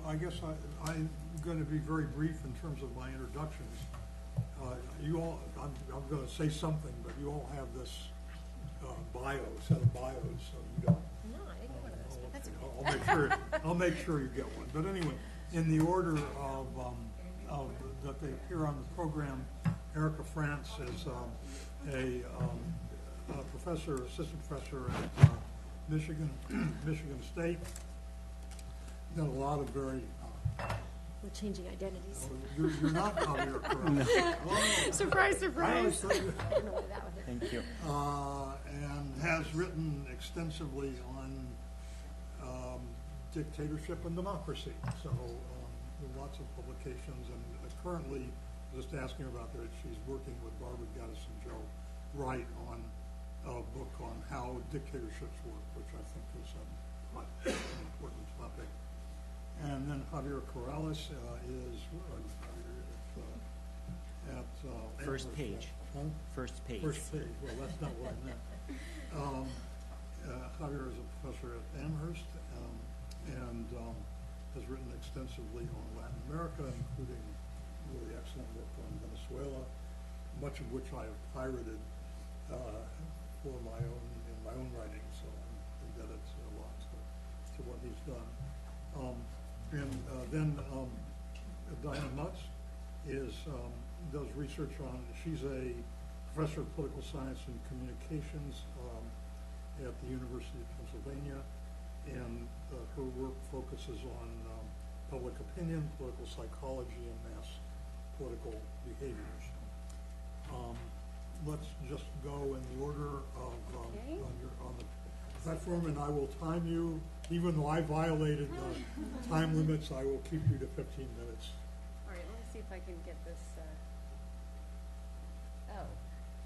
I guess I'm going to be very brief in terms of my introductions. You all, I'm going to say something, but you all have this set of bios, so you don't. No, I didn't get one of those, but that's okay. I'll make sure you get one. But anyway, in the order of that they appear on the program, Erica Frantz is a professor, assistant professor at Michigan State. Done a lot of very. We're changing identities. You're not Javier Corrales. No. Oh. Surprise, surprise. I don't know where that would hit. Thank you. And has written extensively on dictatorship and democracy. So lots of publications, and currently, just asking about that, she's working with Barbara Geddes and Joe Wright on a book on how dictatorships work, which I think is an important topic. And then Javier Corrales is at First page. Huh? First page. First page. Well, that's not what I meant. Javier is a professor at Amherst and has written extensively on Latin America, including really excellent work on Venezuela, much of which I have pirated for in my own writing. So I'm indebted to a lot to what he's done. Then Diana Mutz does research on. She's a professor of political science and communications at the University of Pennsylvania, and her work focuses on public opinion, political psychology, and mass political behaviors. Let's just go in the order of on the platform, and I will time you. Even though I violated the time limits, I will keep you to 15 minutes. All right, let me see if I can get this. Oh,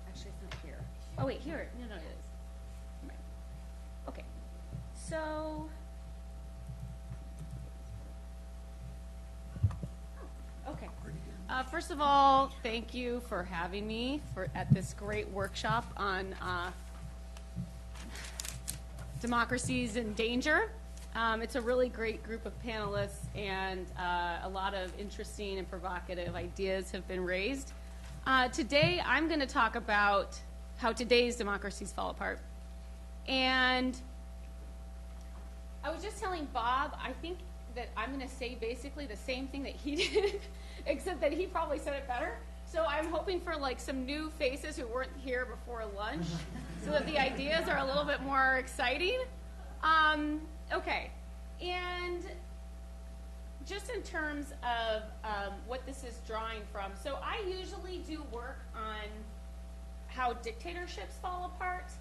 actually, it's not here. Oh, wait, here. No, it is. Right. Okay. So, okay. First of all, thank you for having me at this great workshop on Democracies in Danger. It's a really great group of panelists, and a lot of interesting and provocative ideas have been raised. Today, I'm going to talk about how today's democracies fall apart. And I was just telling Bob, I think that I'm going to say basically the same thing that he did, except that he probably said it better. So I'm hoping for like some new faces who weren't here before lunch, so that the ideas are a little bit more exciting. Okay, and just in terms of what this is drawing from, so I usually do work on how dictatorships fall apart,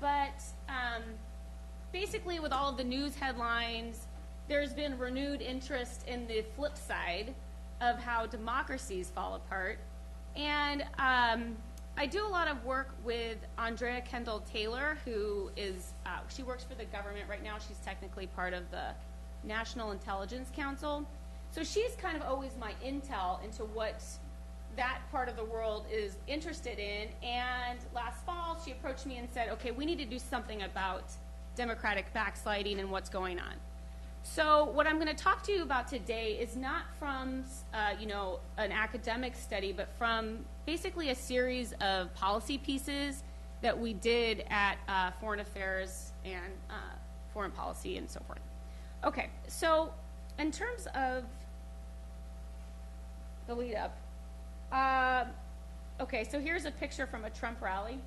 but basically with all of the news headlines, there's been renewed interest in the flip side of how democracies fall apart. And I do a lot of work with Andrea Kendall Taylor, who is, she works for the government right now. She's technically part of the National Intelligence Council. So she's kind of always my intel into what that part of the world is interested in. And last fall, she approached me and said, okay, we need to do something about democratic backsliding and what's going on. So what I'm going to talk to you about today is not from, an academic study, but from basically a series of policy pieces that we did at Foreign Affairs and Foreign Policy and so forth. Okay, so in terms of the lead up, okay, so here's a picture from a Trump rally.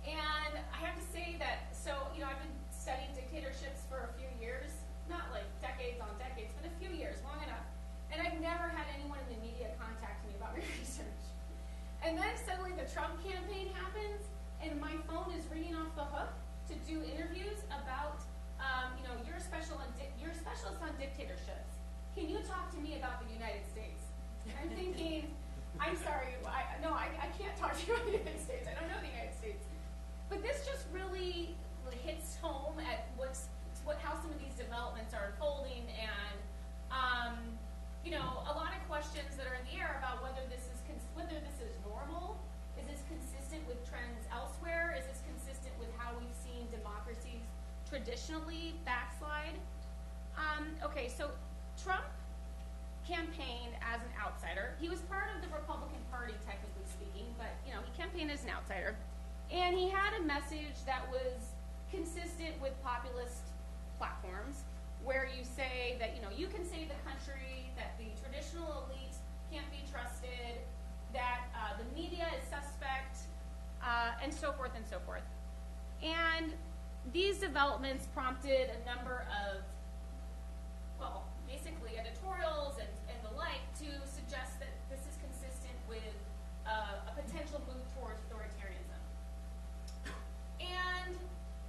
And I have to say that, I've been studying dictatorships for a few years, not like decades on decades, but a few years, long enough. And I've never had anyone in the media contact me about my research. And then suddenly the Trump campaign happens, and my phone is ringing off the hook to do interviews about, you're a specialist on dictatorships. Can you talk to me about the United States? And I'm thinking, I'm sorry, I can't talk to you about the United States. I don't know the United States. But this just really hits home at how some of these developments are unfolding, and a lot of questions that are in the air about whether this is normal. Is this consistent with trends elsewhere? Is this consistent with how we've seen democracies traditionally backslide? okay, so Trump campaigned as an outsider. He was part of the Republican Party, technically speaking, but, you know, he campaigned as an outsider. And he had a message that was consistent with populist platforms, where you say that, you know, you can save the country, that the traditional elite can't be trusted, that the media is suspect, and so forth and so forth. And these developments prompted a number of, well, basically editorials and the like to suggest that this is consistent with a potential move towards authoritarianism. And,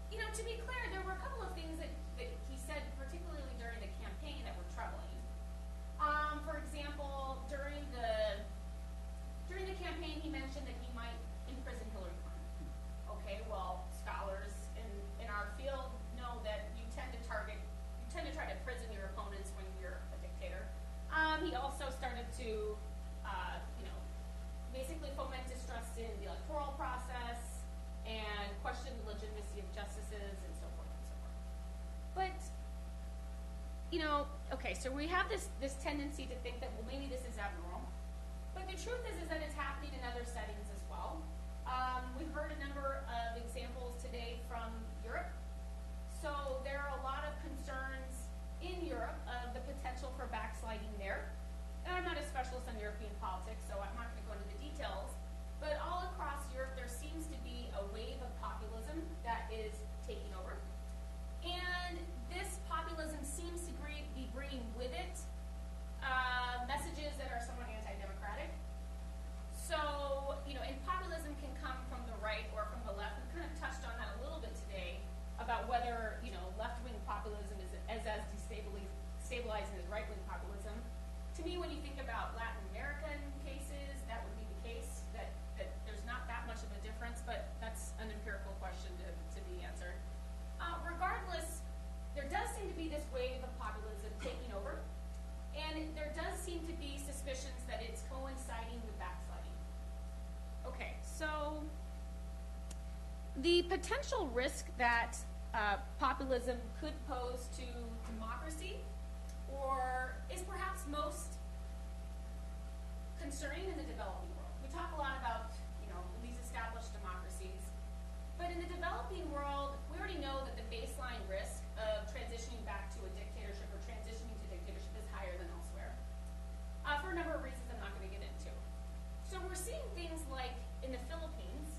you know, to be clear, there were a couple of things that he said, particularly during the campaign, that were troubling. For example, during the campaign, he mentioned that he might imprison Hillary Clinton. Okay, well, scholars in our field know that you tend to try to prison your opponents when you're a dictator. He also started to, you know, basically foment distrust in the electoral process and question the legitimacy of justices and so forth and so forth. But, you know, okay, so we have this tendency to think that, well, maybe this is abnormal. But the truth is that it's happening in other settings as well. We've heard a number of examples today from Europe. So there are a lot of concerns in Europe of the potential for backsliding there. And I'm not a specialist on European politics, so I'm not going to go into the details. But all across Europe, there seems to be a wave of populism that is taking over. And this populism seems to be bringing with it messages that are somewhat anti-democratic. So, you know, and populism can come from the right or from the left. We kind of touched on that a little bit today about whether, you know, left-wing populism is as stabilizing as right-wing populism. To me, when you think about Latin American cases, that would be the case, that there's not that much of a difference, but that's an empirical question to be answered. Regardless, there does seem to be this wave of populism taking over, and there does seem to be suspicions that it's coinciding with backsliding. Okay, so the potential risk that populism could pose to democracy, or is perhaps most concerning in the developing world. We talk a lot about, you know, these established democracies, but in the developing world, we already know that the baseline risk of transitioning back to a dictatorship or transitioning to dictatorship is higher than elsewhere, for a number of reasons I'm not going to get into. So we're seeing things like in the Philippines,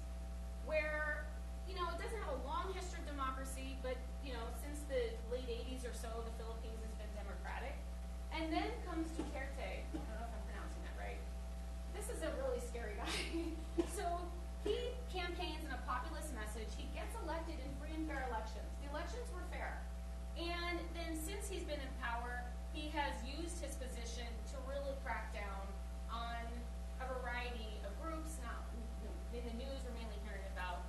where, you know, it doesn't have a long history of democracy, but, you know, since the late 80s or so, the Philippines has been democratic. And then comes Duterte. I don't know if I'm pronouncing that right. This is a really scary guy. So he campaigns in a populist message. He gets elected in free and fair elections. The elections were fair. And then since he's been in power, he has used his position to really crack down on a variety of groups. Now, in the news, we're mainly hearing about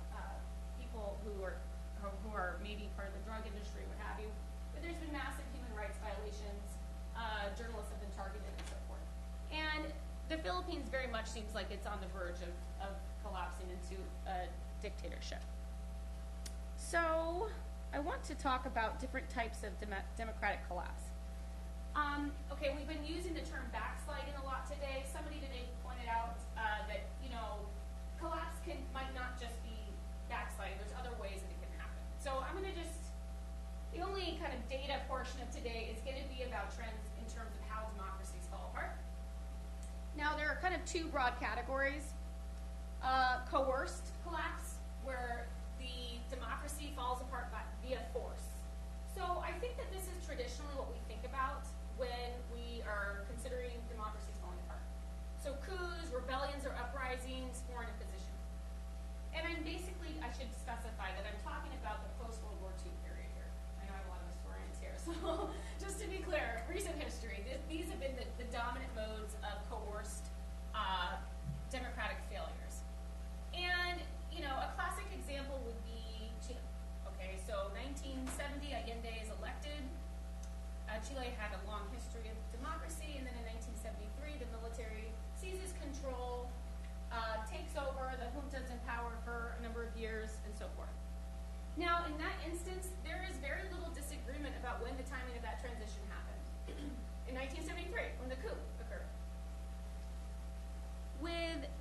people who are maybe part of the drug industry, what have you. But there's been massive human rights violations. Journalists have been targeted and so forth. And the Philippines very much seems like it's on the verge of collapsing into a dictatorship. So I want to talk about different types of democratic collapse. Okay, we've been using the term backsliding a lot today. Somebody today pointed out that, you know, collapse might not just be backsliding. There's other ways that it can happen. So I'm going to the only kind of data portion of today is going to be about trends in terms of how democracies fall apart. Now, there are kind of two broad categories. Coerced collapse, where the democracy falls apart via force. So I think that this is traditionally what we think about when we are considering democracies falling apart. So coups, rebellions, or uprisings, foreign imposition. And I should specify that I'm talking about the post-World War II period here. I know I have a lot of historians here, so just to be clear, recent history, these have been the dominant modes of coerced democratic failures. And, you know, a classic example would be Chile. Okay, so 1970, Allende is elected. Chile had a long history of democracy, and then in 1973, the military seizes control, takes over, the junta's in power for a number of years, and so forth. Now, in that instance, there is very little disagreement about when the timing of that transition happened.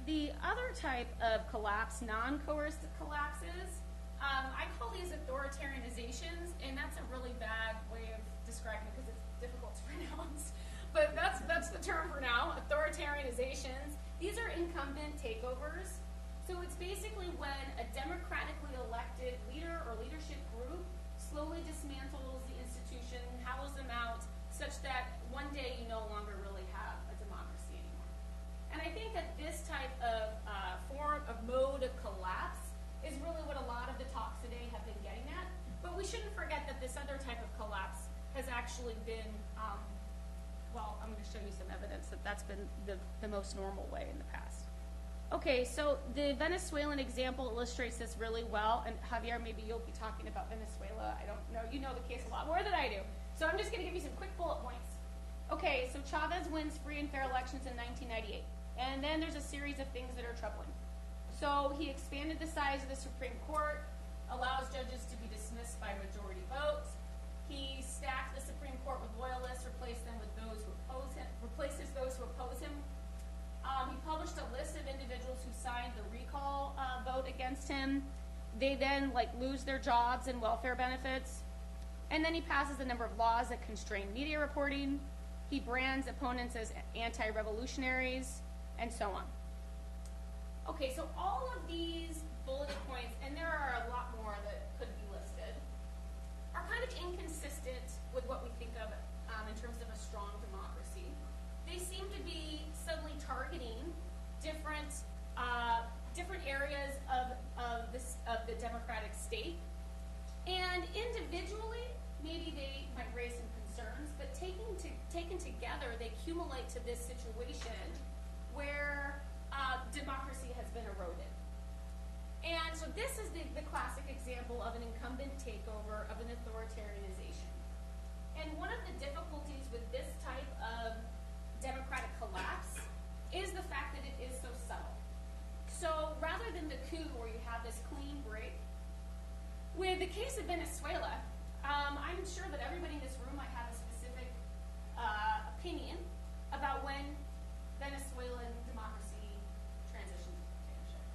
The other type of collapse, non-coercive collapses, I call these authoritarianizations, and that's a really bad way of describing it because it's difficult to pronounce. But that's the term for now, authoritarianizations. These are incumbent takeovers. So it's basically when a democratically elected leader or leadership group slowly dismantles the institution, hollows them out, such that one day you no longer really have a democracy anymore. And I think that this type of mode of collapse is really what a lot of the talks today have been getting at. But we shouldn't forget that this other type of collapse has actually been, well, I'm going to show you some evidence that that's been the most normal way in the past. Okay, so the Venezuelan example illustrates this really well. And Javier, maybe you'll be talking about Venezuela. I don't know. You know the case a lot more than I do. So I'm just going to give you some quick bullet points. Okay, so Chavez wins free and fair elections in 1998. And then there's a series of things that are troubling. So he expanded the size of the Supreme Court, allows judges to be dismissed by majority votes. He stacked the Supreme Court with loyalists, replaces those who oppose him. He published a list of individuals who signed the recall vote against him. They then lose their jobs and welfare benefits. And then he passes a number of laws that constrain media reporting. He brands opponents as anti-revolutionaries, and so on. Okay, so all of these bulleted points, and there are a lot more that could be listed, are kind of inconsistent with what we think of in terms of a strong democracy. They seem to be suddenly targeting different areas of the democratic state, and individually, maybe they might raise some concerns, but taken together, they accumulate to this situation where democracy has been eroded. And so this is the classic example of an incumbent takeover of an authoritarianization. And one of the difficulties with this type of democratic collapse is the fact that it is so subtle. So rather than the coup where you have this clean break, with the case of Venezuela, I'm sure that everybody in this room might have a specific opinion about when Venezuelan democracy transitioned to dictatorship.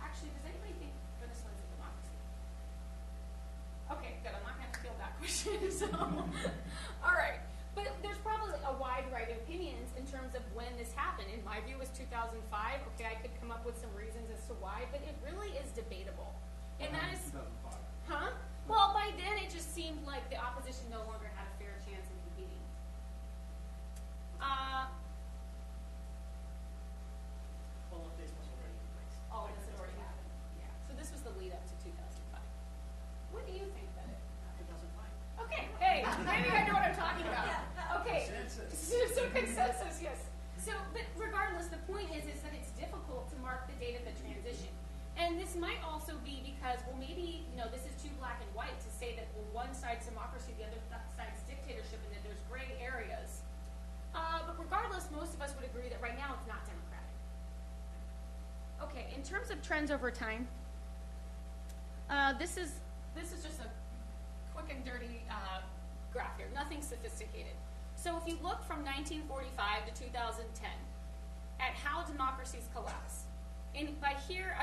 Actually, does anybody think Venezuela's a democracy? Okay, good. I'm not going to field that question. So, all right. But there's probably a wide variety of opinions in terms of when this happened. In my view, it was 2005. Okay, I could come up with some reasons as to why, but it really is debatable. And that is 2005. Huh? Well, by then it just seemed like the opposition no longer had a fair chance in competing. All of this was already in place. All of this had already happened. Yeah. So this was the lead up to 2005. What do you think, Bennett? 2005. Okay. Hey, maybe I know what I'm talking about. Okay. Consensus. So consensus, yes. So, but regardless, the point is that it's difficult to mark the date of the transition. And this might also be because, well, maybe, this is too black and white to say that, well, one side's democracy, the other side's dictatorship, and that there's gray areas. But regardless, most of us would agree that right now it's not democratic. Okay, in terms of trends over time, this is just a quick and dirty graph here, nothing sophisticated. So if you look from 1945 to 2010 at how democracies collapse, and by here,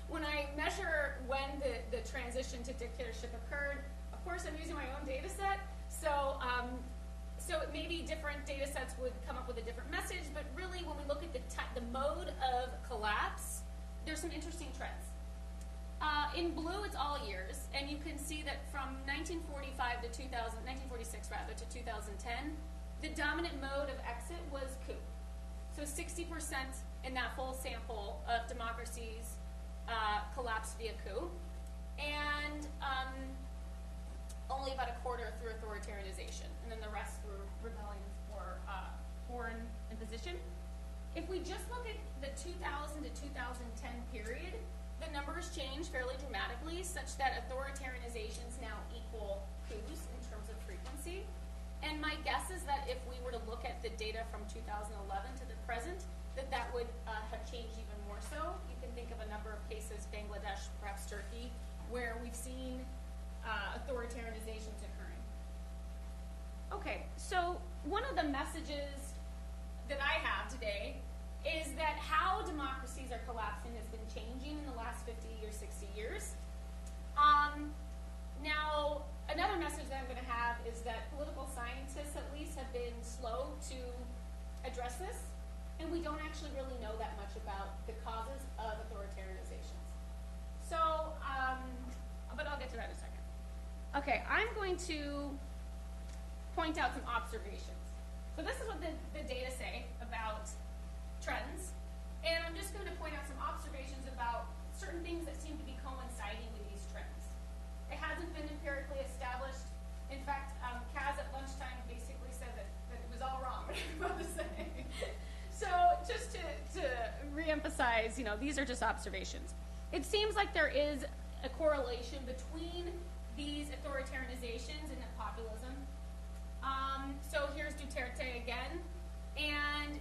when I measure when the transition to dictatorship occurred, of course I'm using my own data set, so maybe different data sets would come up with a different message, but really when we look at the mode of collapse, there's some interesting trends. In blue, it's all years, and you can see that from 1946 to 2010, the dominant mode of exit was coup. So 60% in that full sample of democracies collapsed via coup, and only about a quarter through authoritarianization, and then the rest through rebellions or foreign imposition. If we just look at the 2000 to 2010 period, the numbers change fairly dramatically, such that authoritarianizations now equal coups in terms of frequency. And my guess is that if we were to look at the data from 2011 to the present, that would have changed even more so. You can think of a number of cases, Bangladesh, perhaps Turkey, where we've seen authoritarianizations occurring. Okay, so one of the messages that I have today is that how democracies are collapsing has been changing in the last 50 or 60 years. Now, another message that I'm going to have is that political scientists, at least, have been slow to address this, and we don't actually really know that much about the causes of authoritarianizations. So, but I'll get to that in a second. Okay, I'm going to point out some observations. So this is what the data say about trends, and I'm just going to point out some observations about certain things that seem to be coinciding with these trends. It hasn't been empirically established. In fact, Kaz at lunchtime basically said that it was all wrong, what I'm about to say. So just to reemphasize, these are just observations. It seems like there is a correlation between these authoritarianizations and populism. So here's Duterte again, and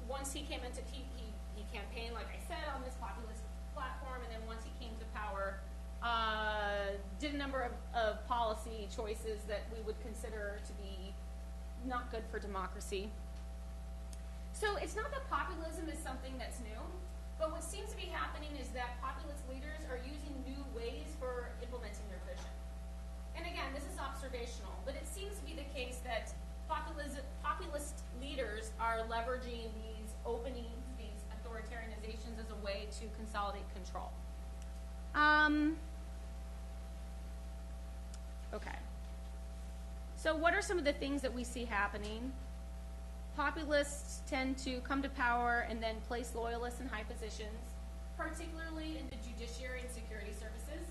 once he came into he campaigned, like I said, on this populist platform, and then once he came to power, did a number of policy choices that we would consider to be not good for democracy. So it's not that populism is something that's new, but what seems to be happening is that populist leaders are using new ways for implementing their vision. And again, this is observational, but it seems to be the case that populist leaders are leveraging these openings, these authoritarianizations, as a way to consolidate control. Okay. So what are some of the things that we see happening? Populists tend to come to power and then place loyalists in high positions, particularly in the judiciary and security services.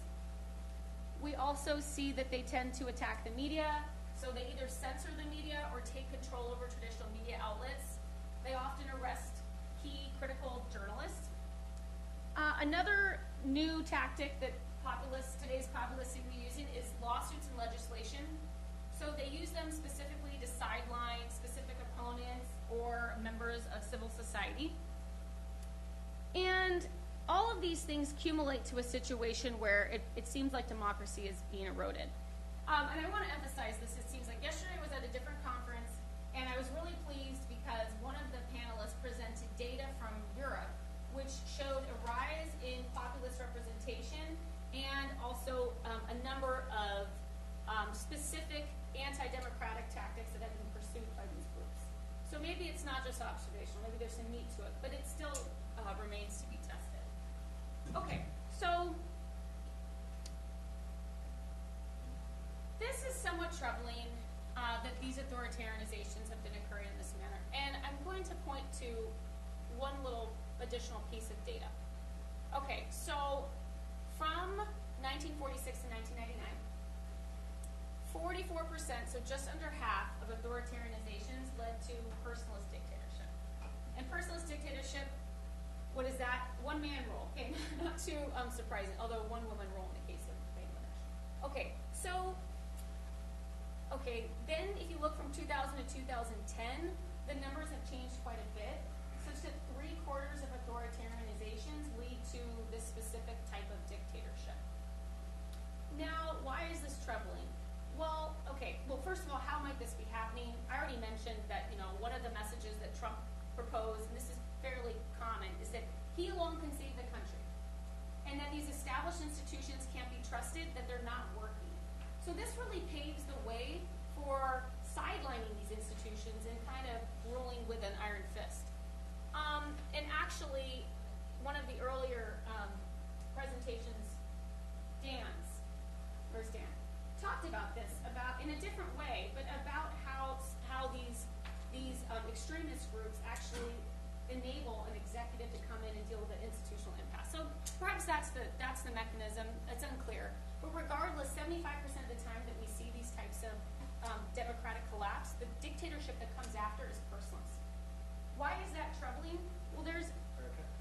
We also see that they tend to attack the media, so they either censor the media or take control over traditional media outlets. They often arrest key critical journalists. Another new tactic that today's populists seem to be using is lawsuits and legislation. So they use them specifically to sideline specific opponents or members of civil society. And all of these things accumulate to a situation where it seems like democracy is being eroded. And I want to emphasize this. It seems like yesterday I was at a different conference, and I was really pleased because one of the panelists presented data from Europe, which showed a rise in populist representation and also a number of specific anti-democratic tactics that have been pursued by these groups. So maybe it's not just observational, maybe there's some meat to it, but it still remains to be tested. Okay, so this is somewhat troubling that these authoritarianizations have been occurring in this manner. And I'm going to point to one little additional piece of data. Okay, so from 1946 to 1999, 44%, so just under half of authoritarianizations led to personalist dictatorship. And personalist dictatorship, what is that? One-man rule. Okay, not too surprising, although one-woman rule in the case of Bangladesh. Okay, so, then if you look from 2000 to 2010, the numbers have changed quite a bit, such that 3/4 of authoritarianizations lead to this specific type of dictatorship. Now, why is this troubling? Well, first of all, how might this be happening? I already mentioned that, one of the messages that Trump proposed, and this is fairly common, is that he alone can save the country. And that these established institutions can't be trusted, that they're not working. So this really paves the way for sidelining these institutions and kind of ruling with an iron fist. And actually, one of the earlier presentations, where's Dan? Talked about this, in a different way, but about how these extremist groups actually enable an executive to come in and deal with the institutional impasse. So perhaps that's the mechanism. It's unclear, but regardless, 75% of the time that we see these types of democratic collapse, the dictatorship that comes after is personalist. Why is that troubling? Well, there's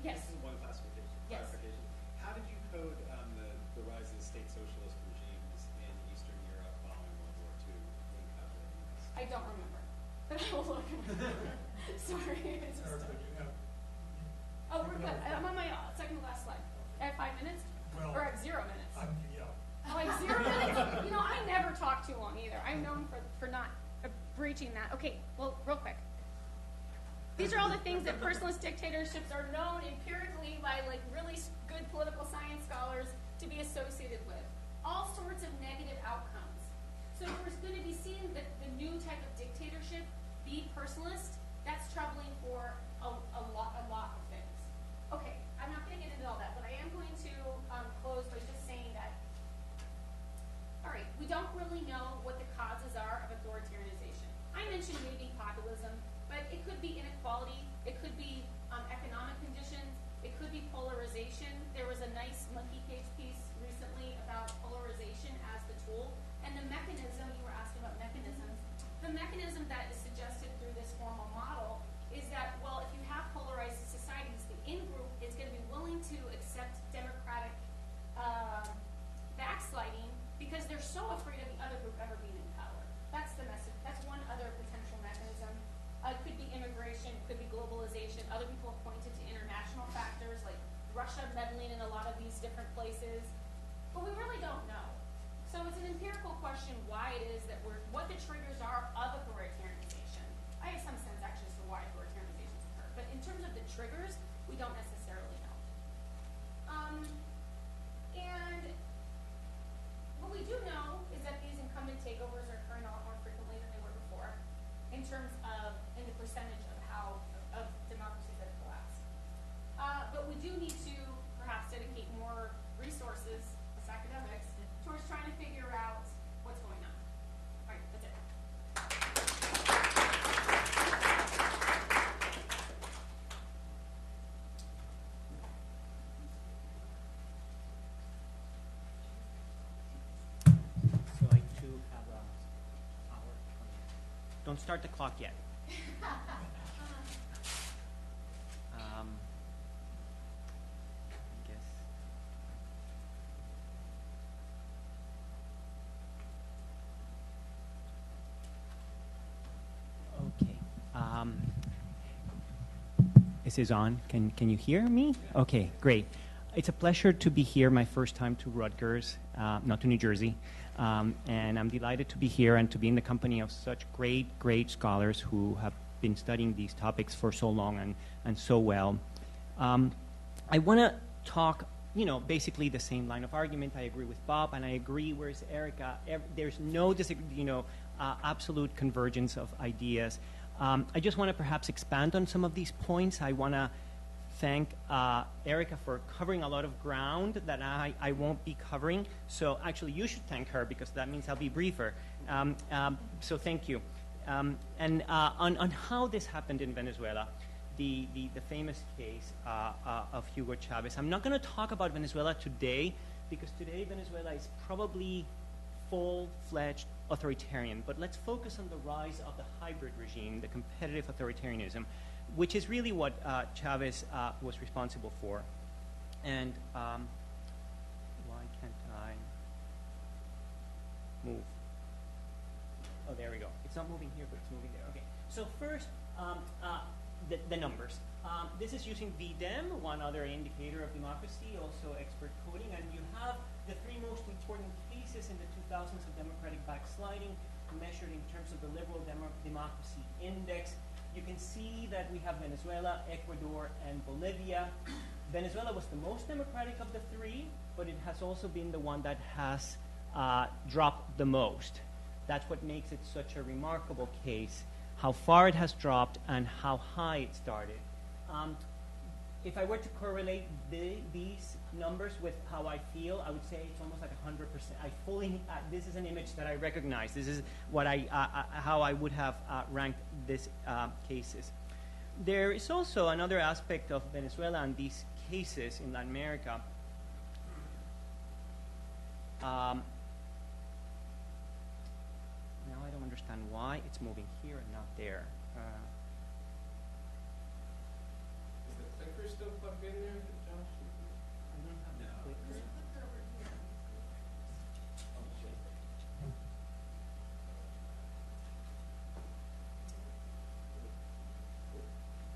yes. This is one classification. Yes. Clarification. How did you code the rise of the state socialist regimes in Eastern Europe following World War II when calculating this? I don't remember, but I will look. Sorry. It's just we're good. I'm on my second to last slide. I have 5 minutes? Well, or I have 0 minutes? Yeah. Oh, I have 0 minutes? I never talk too long either. I'm known for not breaching that. Okay, well, real quick. These are all the things that personalist dictatorships are known empirically by like really good political science scholars to be associated with. All sorts of negative outcomes. So if we're going to be seeing the new type of dictatorship be personalist, that's troubling for a lot of things. Okay, I'm not going to get into all that, but I am going to close by just saying that, all right, we don't really know what the causes are of authoritarianization. I mentioned maybe populism, but it could be inequality, it could be economic conditions, it could be polarization. There was a nice monkey cage piece recently about polarization as the tool, and the mechanism, you were asking about mechanisms, the mechanism that is suggested through this formal model is that, well, if you have polarized societies, the in-group is going to be willing to accept democratic backsliding because they're so afraid of the other group ever being in power. That's the message. That's one other potential mechanism. It could be immigration, it could be globalization. Other people have pointed to international factors like Russia meddling in a lot of these different places. But we really don't know. So it's an empirical question why it is that what the triggers are of authoritarianization. I have some sense actually as to why authoritarianizations occur. But in terms of the triggers, we don't necessarily know. And what we do know is that these incumbent takeovers are occurring a lot more frequently than they were before in terms of, in the percentage of democracies that have collapsed. But we do need to perhaps dedicate more resources as academics towards trying to figure out what's going on. All right, that's it. So I too have a hour. Don't start the clock yet. I guess. Okay. Is this on? Can you hear me? Okay, great. It's a pleasure to be here, my first time to Rutgers, not to New Jersey. And I'm delighted to be here and to be in the company of such great scholars who have been studying these topics for so long and so well. I want to talk, basically the same line of argument. I agree with Bob, and I agree, whereas Erica, there's no absolute convergence of ideas. I just want to perhaps expand on some of these points. I want to thank Erica for covering a lot of ground that I won't be covering. So actually, you should thank her because that means I'll be briefer. So thank you. And on how this happened in Venezuela, the famous case of Hugo Chavez. I'm not going to talk about Venezuela today because today Venezuela is probably full-fledged authoritarian. But let's focus on the rise of the hybrid regime, the competitive authoritarianism, which is really what Chavez was responsible for. And why can't I move? Oh, there we go. It's not moving here, but it's moving there. Okay. So first, the numbers. This is using VDEM, one other indicator of democracy, also expert coding, and you have the three most important cases in the 2000s of democratic backsliding measured in terms of the liberal democracy index. You can see that we have Venezuela, Ecuador, and Bolivia. Venezuela was the most democratic of the three, but it has also been the one that has dropped the most. That's what makes it such a remarkable case, how far it has dropped and how high it started. If I were to correlate these numbers with how I feel, I would say it's almost like 100%. This is an image that I recognize. This is what how I would have ranked these cases. There is also another aspect of Venezuela and these cases in Latin America. Now I don't understand why it's moving here and not there. Is the clicker still plugged in there, Josh? I don't have the clicker.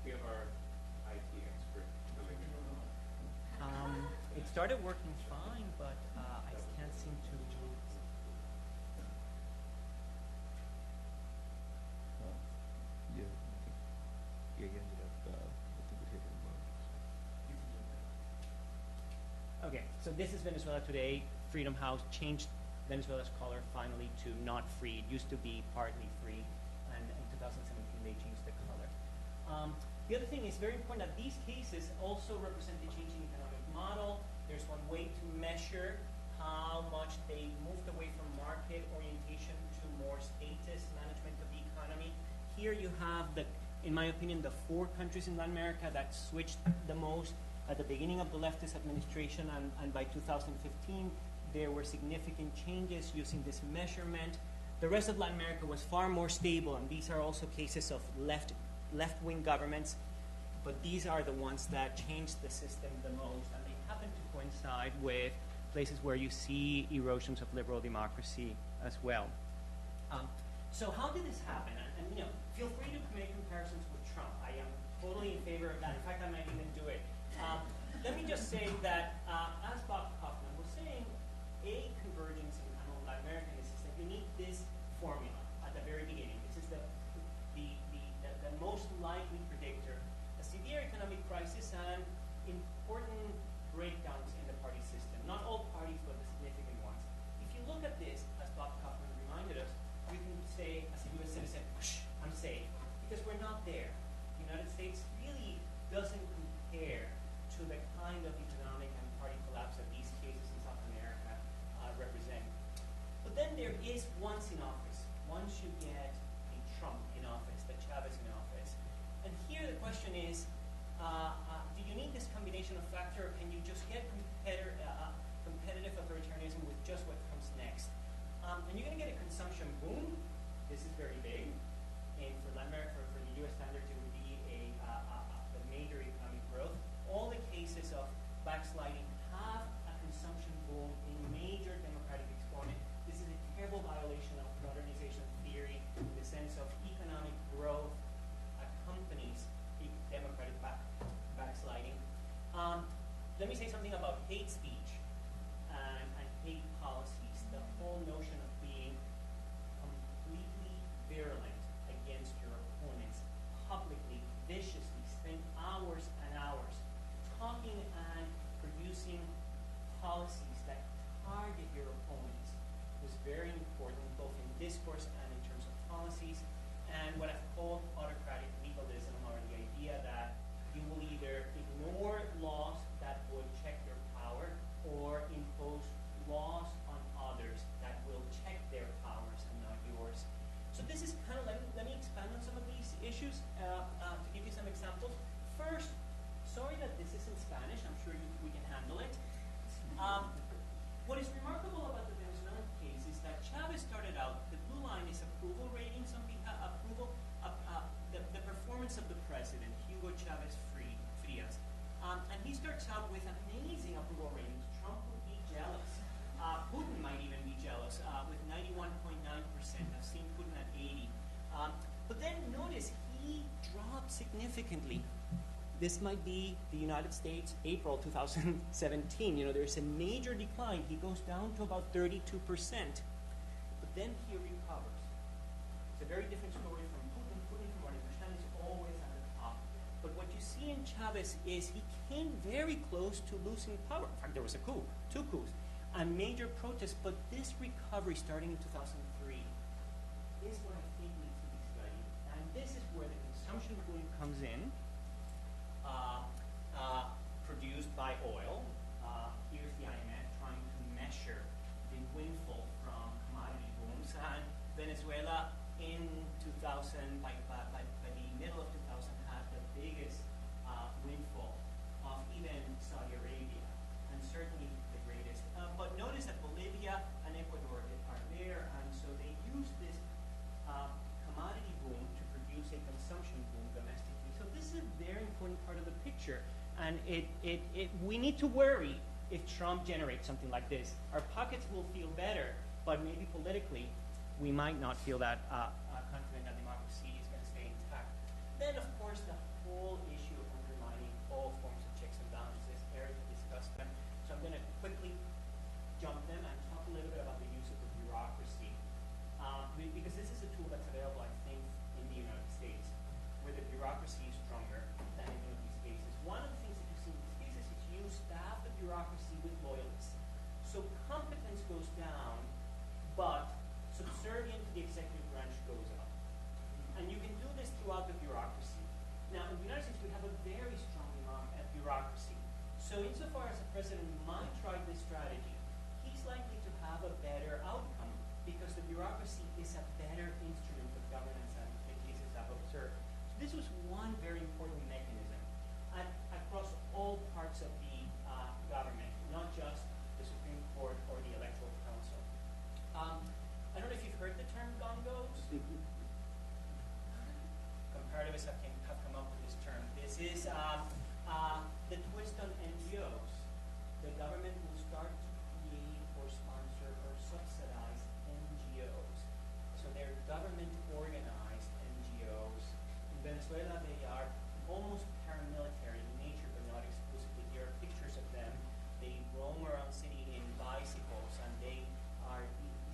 We have our IT expert coming in. It started working fine, but I can't seem to. Yeah, yeah. Okay, so this is Venezuela today. Freedom House changed Venezuela's color finally to not free. It used to be partly free, and in 2017 they changed the color. The other thing is very important that these cases also represent the changing economic model. There's one way to measure how much they moved away from market orientation to more status management of the economy. Here you have in my opinion, the 4 countries in Latin America that switched the most at the beginning of the leftist administration, and by 2015, there were significant changes using this measurement. The rest of Latin America was far more stable, and these are also cases of left-wing governments, but these are the ones that changed the system the most, and they happen to coincide with places where you see erosions of liberal democracy as well. So how did this happen? And feel free to make comparisons with Trump. I am totally in favor of that. In fact, I might even do it. Let me just say that, as Bob Kaufman was saying, a convergence among Latin Americans is that you need this formula at the very beginning. This is the most likely predictor. A severe economic crisis and important breakdowns in the party system. Not all parties, but the significant ones. If you look at this, as Bob Kaufman reminded us, you can say, as a U.S. citizen, I'm safe, because we're not there. The United States really doesn't compare to the kind of economic and party collapse that these cases in South America represent. But then there is once in office. Once you get a Trump in office, the Chavez in office. And here the question is, do you need this combination of factor, or can you just get competitive authoritarianism with just what comes next? And you're going to get a consumption boom. This is very big. And for Latin America, for the U.S. standards, it would be a major economic growth. All the cases of backsliding have a consumption boom in major democratic exponent. This is a terrible violation of modernization theory in the sense of economic growth accompanies democratic backsliding. Let me say something about hate speech and hate policies. The whole notion of being completely virulent against your opponents publicly, viciously, spend hours and hours talking and producing policies that target your opponents was very important, both in discourse and in terms of policies. And what I've called autocratic legalism, or the idea that you will either ignore laws that would check your power or impose laws on others that will check their powers and not yours. So this is kind of, let me expand on some of these issues to give you some examples. First, sorry that this is in Spanish. I'm sure we can handle it. What is remarkable about the Venezuelan case is that Chavez started out, the blue line is approval ratings, the performance of the president, Hugo Chavez Frias. And he starts out with amazing approval ratings. Trump would be jealous. Putin might even be jealous with 91.9%. I've seen Putin at 80. But then notice he dropped significantly. This might be the United States, April 2017. There's a major decline. He goes down to about 32%. But then he recovers. It's a very different story from Putin. Putin, from what I understand, is always at the top. But what you see in Chavez is he came very close to losing power. In fact, there was a coup, 2 coups, and major protests. But this recovery starting in 2003 is what I think needs to be studied. And this is where the consumption boom comes in. Produced by oil. Here's the IMF trying to measure the windfall from commodity booms. And Venezuela in 2000, by the middle of 2000, had the biggest windfall of even Saudi Arabia, and certainly the greatest. But notice that Bolivia and Ecuador are there, and so they use this commodity boom to produce a consumption boom domestically. So this is a very important part of the picture. And we need to worry if Trump generates something like this. Our pockets will feel better, but maybe politically, we might not feel that confident that democracy is going to stay intact. Then, of course, the whole issue of undermining all forms of checks and balances. Eric discussed them. So I'm going to quickly jump them and talk a little bit about the use of the bureaucracy. Because this is a tool that's available, I think, in the United States, where the bureaucracy is stronger than in any of these cases. One of the things that you see in these cases is you staff the bureaucracy with lawyers So insofar as the president might try this strategy, he's likely to have a better outcome because the bureaucracy is a better instrument of governance than the cases I've observed. So this was one very important mechanism across all parts of the government, not just the Supreme Court or the Electoral Council. I don't know if you've heard the term gongos. Comparativists have come up with this term. This is the twist on NGOs. The government will start to create or sponsor or subsidize NGOs. So they're government-organized NGOs. In Venezuela, they are almost paramilitary in nature, but not exclusively. There are pictures of them. They roam around city in bicycles, and they are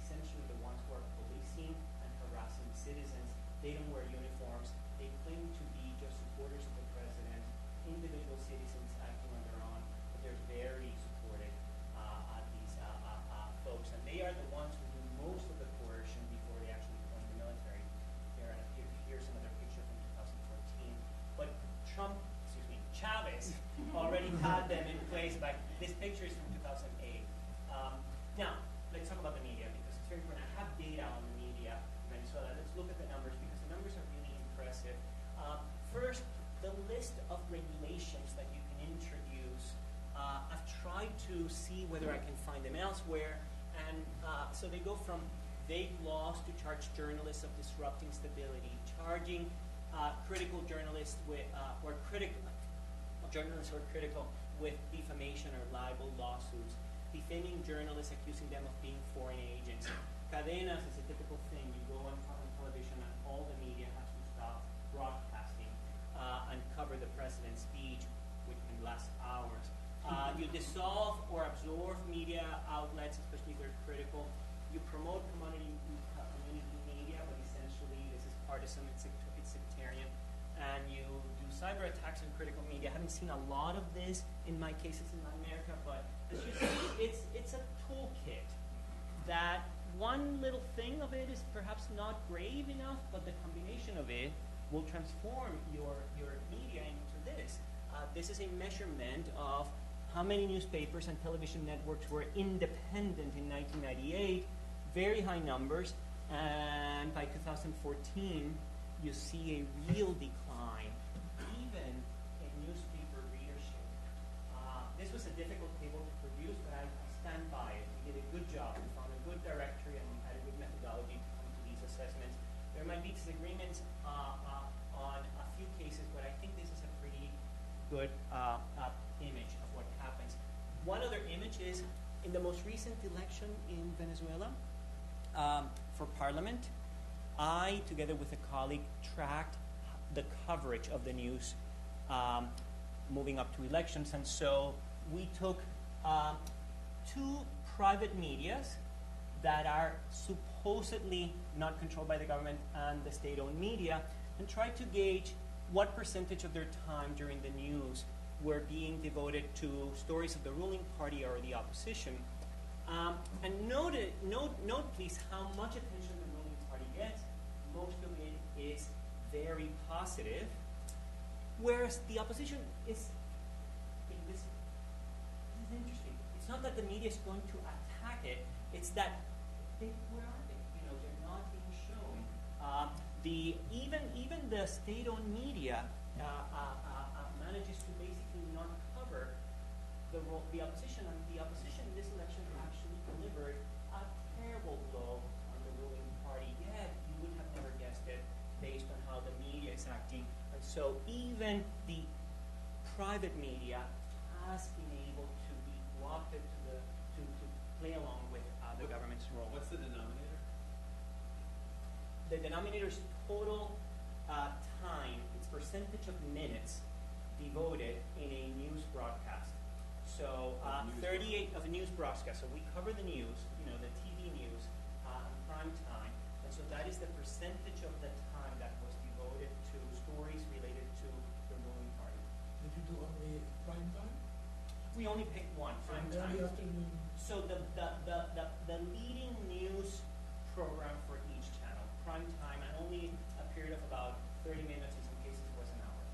essentially the ones who are policing and harassing citizens. They don't wear uniforms. They claim to be just supporters of the president, individual citizens acting on their own, but they're very supportive these folks, and they are the ones who do most of the coercion before they actually join the military. Here's another picture from 2014. But Chavez already had them in place. But this picture is from 2008. Now, let's talk about the media because it's very important. I have data on the media in Venezuela. Let's look at the numbers because the numbers are really impressive. First, the list of regulations that you can introduce. I've tried to see whether I can find them elsewhere. And so they go from vague laws to charge journalists of disrupting stability, charging critical journalists with, journalists who are critical with defamation or libel lawsuits, defaming journalists, accusing them of being foreign agents. Cadenas is a typical thing. You go on television and all the media has to stop broadcasting and cover the president's speech, which can last hours. You dissolve or absorb media outlets, especially if they're critical. You promote community media, but essentially this is partisan, it's sectarian. And you do cyber attacks on critical media. I haven't seen a lot of this in my cases in Latin America, but as you see, it's a toolkit that one little thing of it is perhaps not grave enough, but the combination of it will transform your media into this. This is a measurement of how many newspapers and television networks were independent in 1998, very high numbers, and by 2014, you see a real decline, even in newspaper readership. This was a difficult table to produce, but I stand by it. We did a good job. We found a good directory and we had a good methodology to come to these assessments. There might be disagreements on a few cases, but I think this is a pretty good image of what happens. One other image is in the most recent election in Venezuela for parliament. I, together with a colleague, tracked the coverage of the news moving up to elections, and so we took two private medias that are supposedly not controlled by the government and the state-owned media, and tried to gauge what percentage of their time during the news were being devoted to stories of the ruling party or the opposition. And note, please, how much attention the ruling party gets. Most of it is very positive, whereas the opposition is, this is interesting. It's not that the media is going to attack it, it's that, where are they? You know, they're not being shown. Even the state-owned media manages to basically not cover the opposition, and the opposition in this election actually delivered a terrible blow on the ruling party. Yet you would have never guessed it based on how the media is acting. And so even the private media has been able to be co-opted to play along with the government's role. What's the denominator? The denominator is total time. It's percentage of minutes devoted in a news broadcast. So 38 of a news broadcast. So we cover the news, you know, the TV news, prime time. And so that is the percentage of the time that was devoted to stories related to the ruling party. Did you do only prime time? We only picked one, prime time. Early afternoon. So the leading news program for each channel, prime time, and only a period of about 30 minutes, in some cases was an hour.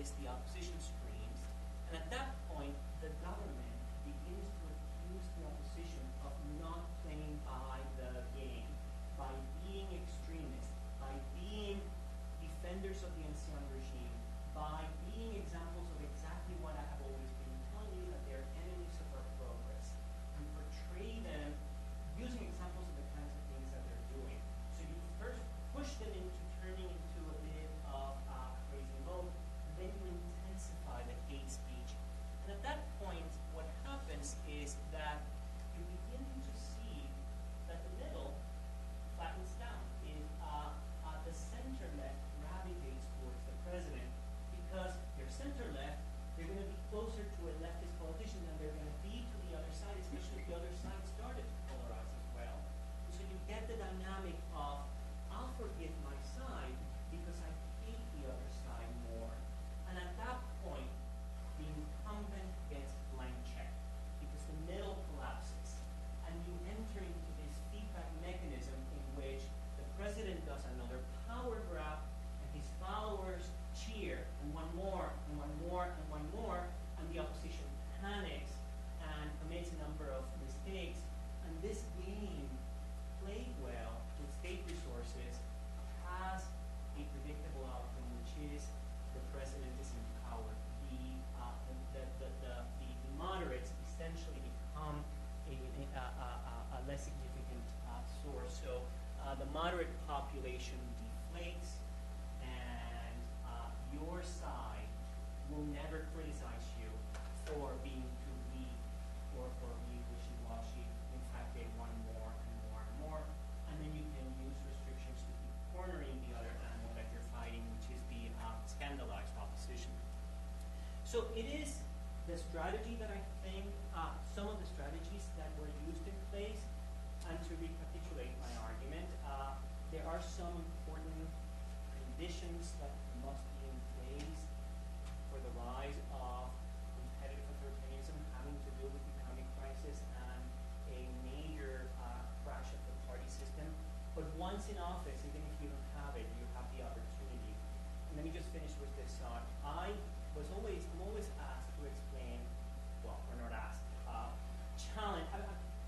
is the opposition screens, and at that point, the government begins to accuse the opposition of not playing by the game, by being extremists, by being defenders of the ancien regime, by being examples of exactly what I have always been telling you, that they're enemies of our progress, and portray them using examples of the kinds of things that they're doing. So you first push them into turning into a bit of crazy mode, and then you intensify the hate speech. And at that point, what happens is that you begin to see that the middle flattens down. The center left gravitates towards the president because they're center left, they're going to be closer to a leftist politician than they're going to be to the other side, especially if the other side started to polarize as well. So you get the dynamic of, I'll forgive my side because I hate the other side more. And at that point, the incumbent gets blank checked because the middle collapses. And you enter into this feedback mechanism in which the president does another power grab and his followers cheer, and one more, and one more, and one more, and the opposition panics and commits a number of mistakes. And this game, played well with state resources, has a predictable outcome, which is the president is empowered. The moderates essentially become a less significant source. So the moderate population deflates, and your side will never criticize you for being too weak or for being wishy-washy. In fact, they want more and more and more. And then you can use restrictions to keep cornering the other animal that you're fighting, which is the scandalized opposition. So it is the strategy that I think, some of the strategies that were used in place. And to recapitulate my argument, there are some important conditions that must be in place for the rise of competitive authoritarianism having to do with the economic crisis and a major crash of the party system. But once in office, even if you don't have it, you have the opportunity. And let me just finish with this thought. I'm always asked to explain, well, or not asked, challenge.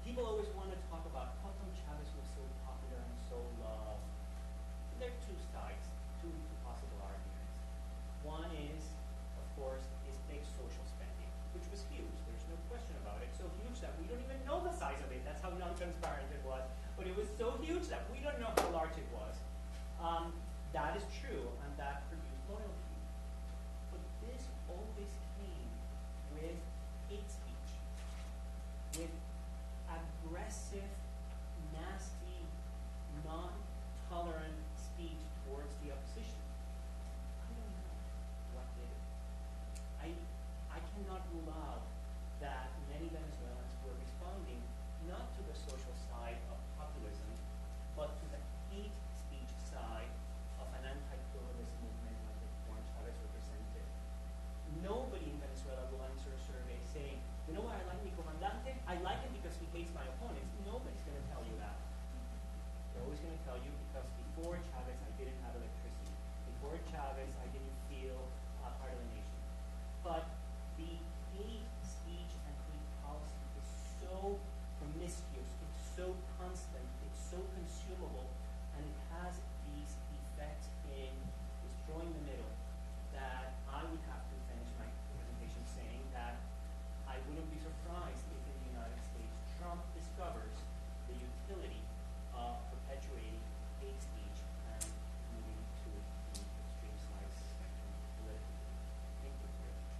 People always want to talk about how come Chavez was so popular and so loved. There are two sides, two possible arguments. One is, of course, his big social spending, which was huge. There's no question about it. So huge that we don't even know the size of it. That's how non-transparent it was. But it was so huge that we don't know how large it was. That is true, and that produced loyalty. But this always came with hate speech, with aggressive, nasty, non-tolerant speech towards the opposition. I don't know what did it. I cannot rule out that many Venezuelans were responding not to the social side of populism, but to the hate speech side of an anti-pluralist movement like the one Chavez represented. Nobody in Venezuela will answer a survey saying, you know why I like mi comandante? I like him because he hates my opponents. Nobody's going to tell you that. They're always going to tell you because before Chavez I didn't have electricity. Before Chavez I didn't feel part of the nation. But the hate speech and hate policy is so promiscuous, it's so constant, it's so consumable, and it has these effects in destroying the middle that I would have to finish my presentation saying that I wouldn't be surprised if in the United States Trump discovers the utility of perpetuating hate speech and moving to the extreme side spectrum politically. Thank you very much.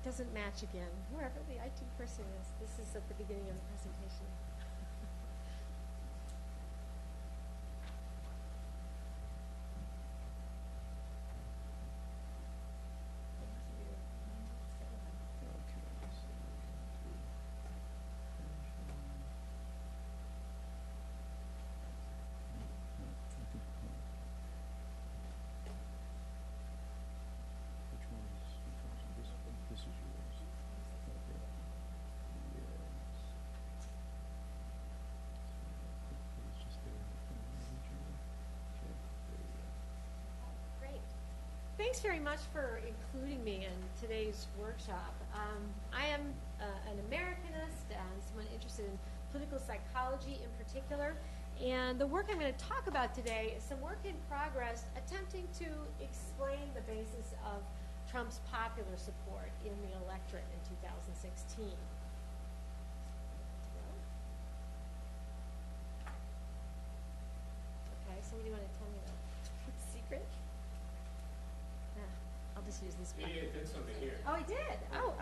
Doesn't match again, wherever the IT person is. This is at the beginning of the presentation. thanks very much for including me in today's workshop. I am an Americanist and someone interested in political psychology in particular. And the work I'm going to talk about today is some work in progress attempting to explain the basis of Trump's popular support in the electorate in 2016. Okay, somebody want to tell me the secret? I'll just use this one. Yeah, did something here. Oh, I did. Oh.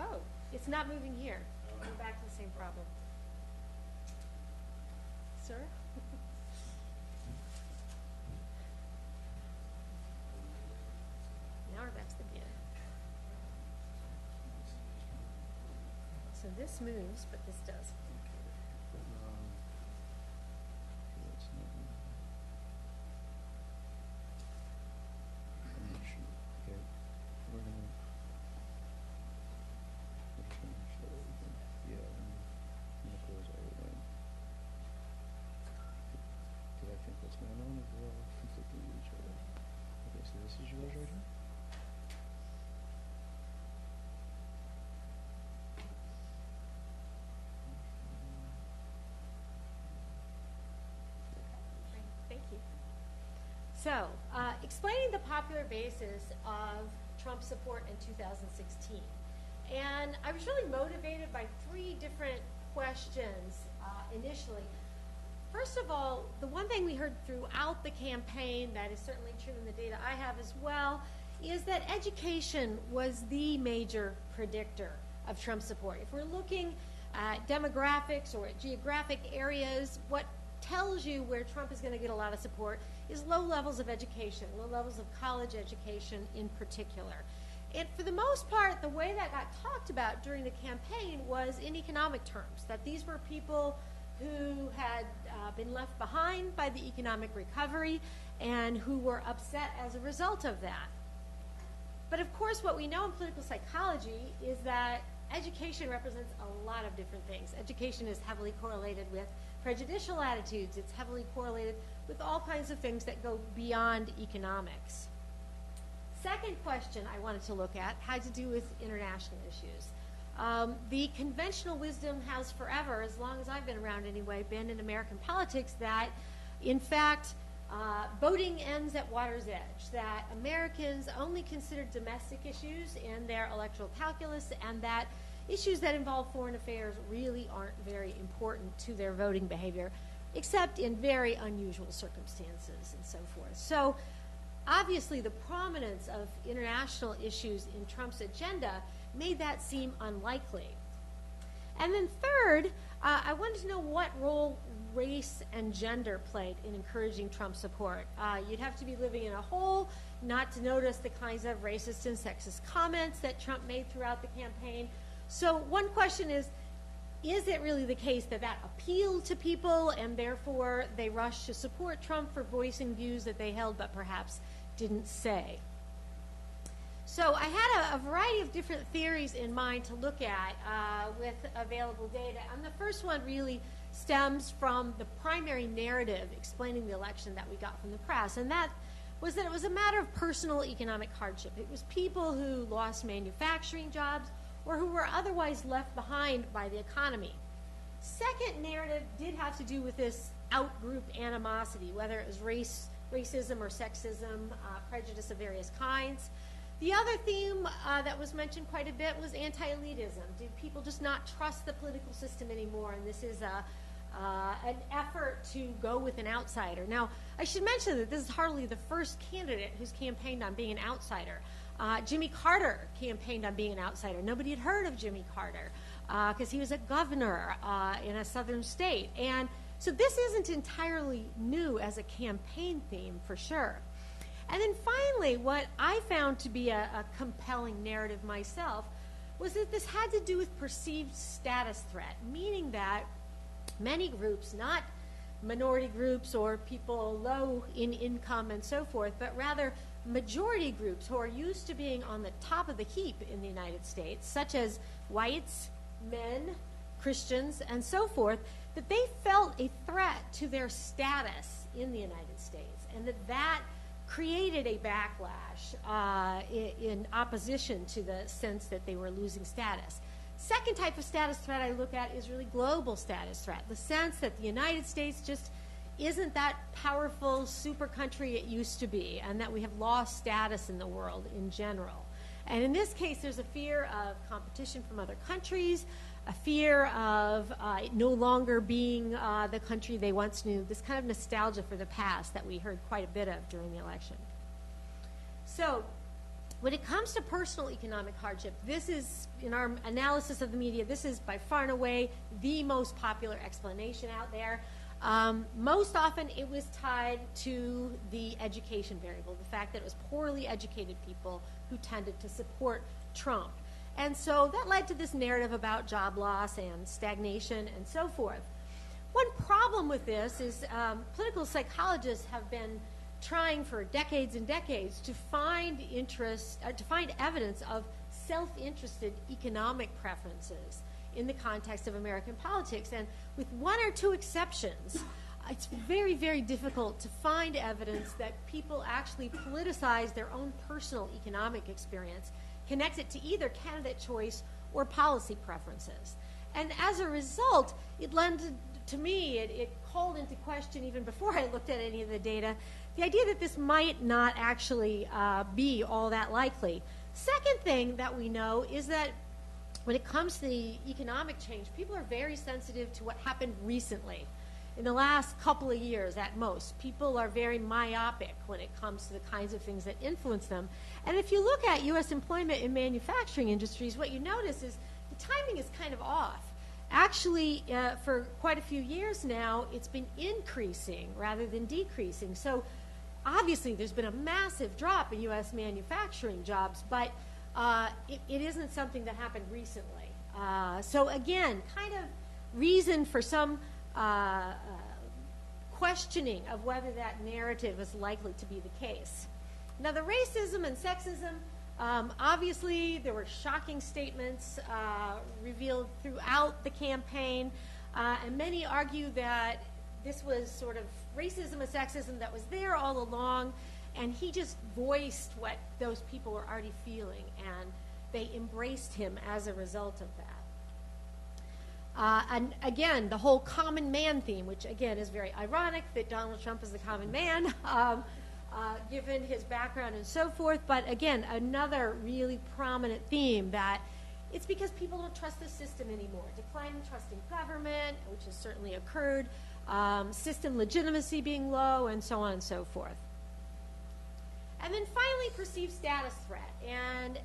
It's not moving here. We're back to the same problem. Sir? Now we're back to the beginning. So this moves, but this does. Thank you. So, explaining the popular basis of Trump's support in 2016. And I was really motivated by three different questions initially. First of all, the one thing we heard throughout the campaign that is certainly true in the data I have as well is that education was the major predictor of Trump's support. If we're looking at demographics or at geographic areas, what tells you where Trump is going to get a lot of support is low levels of education, low levels of college education in particular. And for the most part, the way that got talked about during the campaign was in economic terms, that these were people who had been left behind by the economic recovery and who were upset as a result of that. But of course, what we know in political psychology is that education represents a lot of different things. Education is heavily correlated with prejudicial attitudes. It's heavily correlated with all kinds of things that go beyond economics. Second question I wanted to look at had to do with international issues. The conventional wisdom has forever, as long as I've been around anyway, been in American politics that, in fact, voting ends at water's edge, that Americans only consider domestic issues in their electoral calculus, and that issues that involve foreign affairs really aren't very important to their voting behavior, except in very unusual circumstances and so forth. So obviously the prominence of international issues in Trump's agenda made that seem unlikely. And then third, I wanted to know what role race and gender played in encouraging Trump's support. You'd have to be living in a hole not to notice the kinds of racist and sexist comments that Trump made throughout the campaign. So one question is it really the case that that appealed to people and therefore they rushed to support Trump for voicing views that they held but perhaps didn't say? So I had a variety of different theories in mind to look at with available data. And the first one really stems from the primary narrative explaining the election that we got from the press. And that was that it was a matter of personal economic hardship. It was people who lost manufacturing jobs or who were otherwise left behind by the economy. Second narrative did have to do with this out-group animosity, whether it was racism or sexism, prejudice of various kinds. The other theme that was mentioned quite a bit was anti-elitism. Did people just not trust the political system anymore? And this is an effort to go with an outsider. Now, I should mention that this is hardly the first candidate who's campaigned on being an outsider. Jimmy Carter campaigned on being an outsider. Nobody had heard of Jimmy Carter because he was a governor in a southern state. And so this isn't entirely new as a campaign theme, for sure. And then finally, what I found to be a compelling narrative myself was that this had to do with perceived status threat, meaning that many groups, not minority groups or people low in income and so forth, but rather majority groups who are used to being on the top of the heap in the United States, such as whites, men, Christians, and so forth, that they felt a threat to their status in the United States, and that created a backlash in opposition to the sense that they were losing status. Second type of status threat I look at is really global status threat, the sense that the United States just isn't that powerful super country it used to be, and that we have lost status in the world in general. And in this case, there's a fear of competition from other countries, a fear of it no longer being the country they once knew, this kind of nostalgia for the past that we heard quite a bit of during the election. So when it comes to personal economic hardship, this is, in our analysis of the media, this is by far and away the most popular explanation out there. Most often it was tied to the education variable, the fact that it was poorly educated people who tended to support Trump. And so that led to this narrative about job loss and stagnation and so forth. One problem with this is political psychologists have been trying for decades and decades to find evidence of self-interested economic preferences in the context of American politics. And with one or two exceptions, it's very, very difficult to find evidence that people actually politicize their own personal economic experience, connect it to either candidate choice or policy preferences. And as a result, it lended to me, it called into question, even before I looked at any of the data, the idea that this might not actually be all that likely. Second thing that we know is that when it comes to the economic change, people are very sensitive to what happened recently. In the last couple of years at most, people are very myopic when it comes to the kinds of things that influence them. And if you look at U.S. employment in manufacturing industries, what you notice is the timing is kind of off. Actually, for quite a few years now, it's been increasing rather than decreasing. So obviously there's been a massive drop in U.S. manufacturing jobs, but it isn't something that happened recently. So again, kind of reason for some questioning of whether that narrative is likely to be the case. Now, the racism and sexism, obviously there were shocking statements revealed throughout the campaign, and many argue that this was sort of racism and sexism that was there all along, and he just voiced what those people were already feeling, and they embraced him as a result of that. And again, the whole common man theme, which again is very ironic that Donald Trump is the common man, given his background and so forth. But again, another really prominent theme that it's because people don't trust the system anymore. Declining trust in government, which has certainly occurred, system legitimacy being low, and so on and so forth. And then finally, perceived status threat. And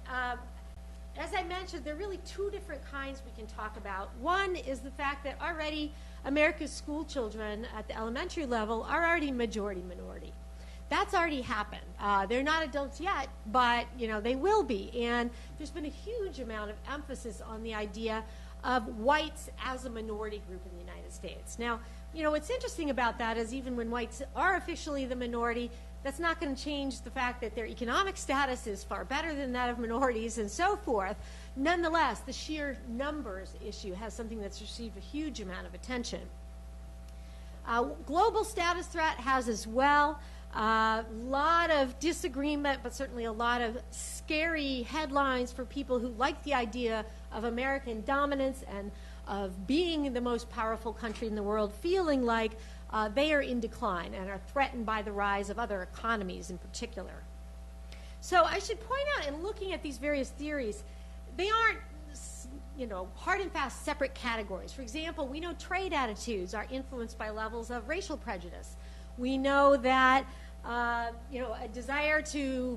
as I mentioned, there are really two different kinds we can talk about. One is the fact that already America's school children at the elementary level are already majority minority. That's already happened. They're not adults yet, but they will be. And there's been a huge amount of emphasis on the idea of whites as a minority group in the United States. Now, what's interesting about that is even when whites are officially the minority, that's not going to change the fact that their economic status is far better than that of minorities and so forth. Nonetheless, the sheer numbers issue has something that's received a huge amount of attention. Global status threat has as well. A lot of disagreement, but certainly a lot of scary headlines for people who like the idea of American dominance and of being the most powerful country in the world, feeling like they are in decline and are threatened by the rise of other economies in particular. So I should point out, in looking at these various theories, they aren't hard and fast separate categories. For example, we know trade attitudes are influenced by levels of racial prejudice. We know that a desire to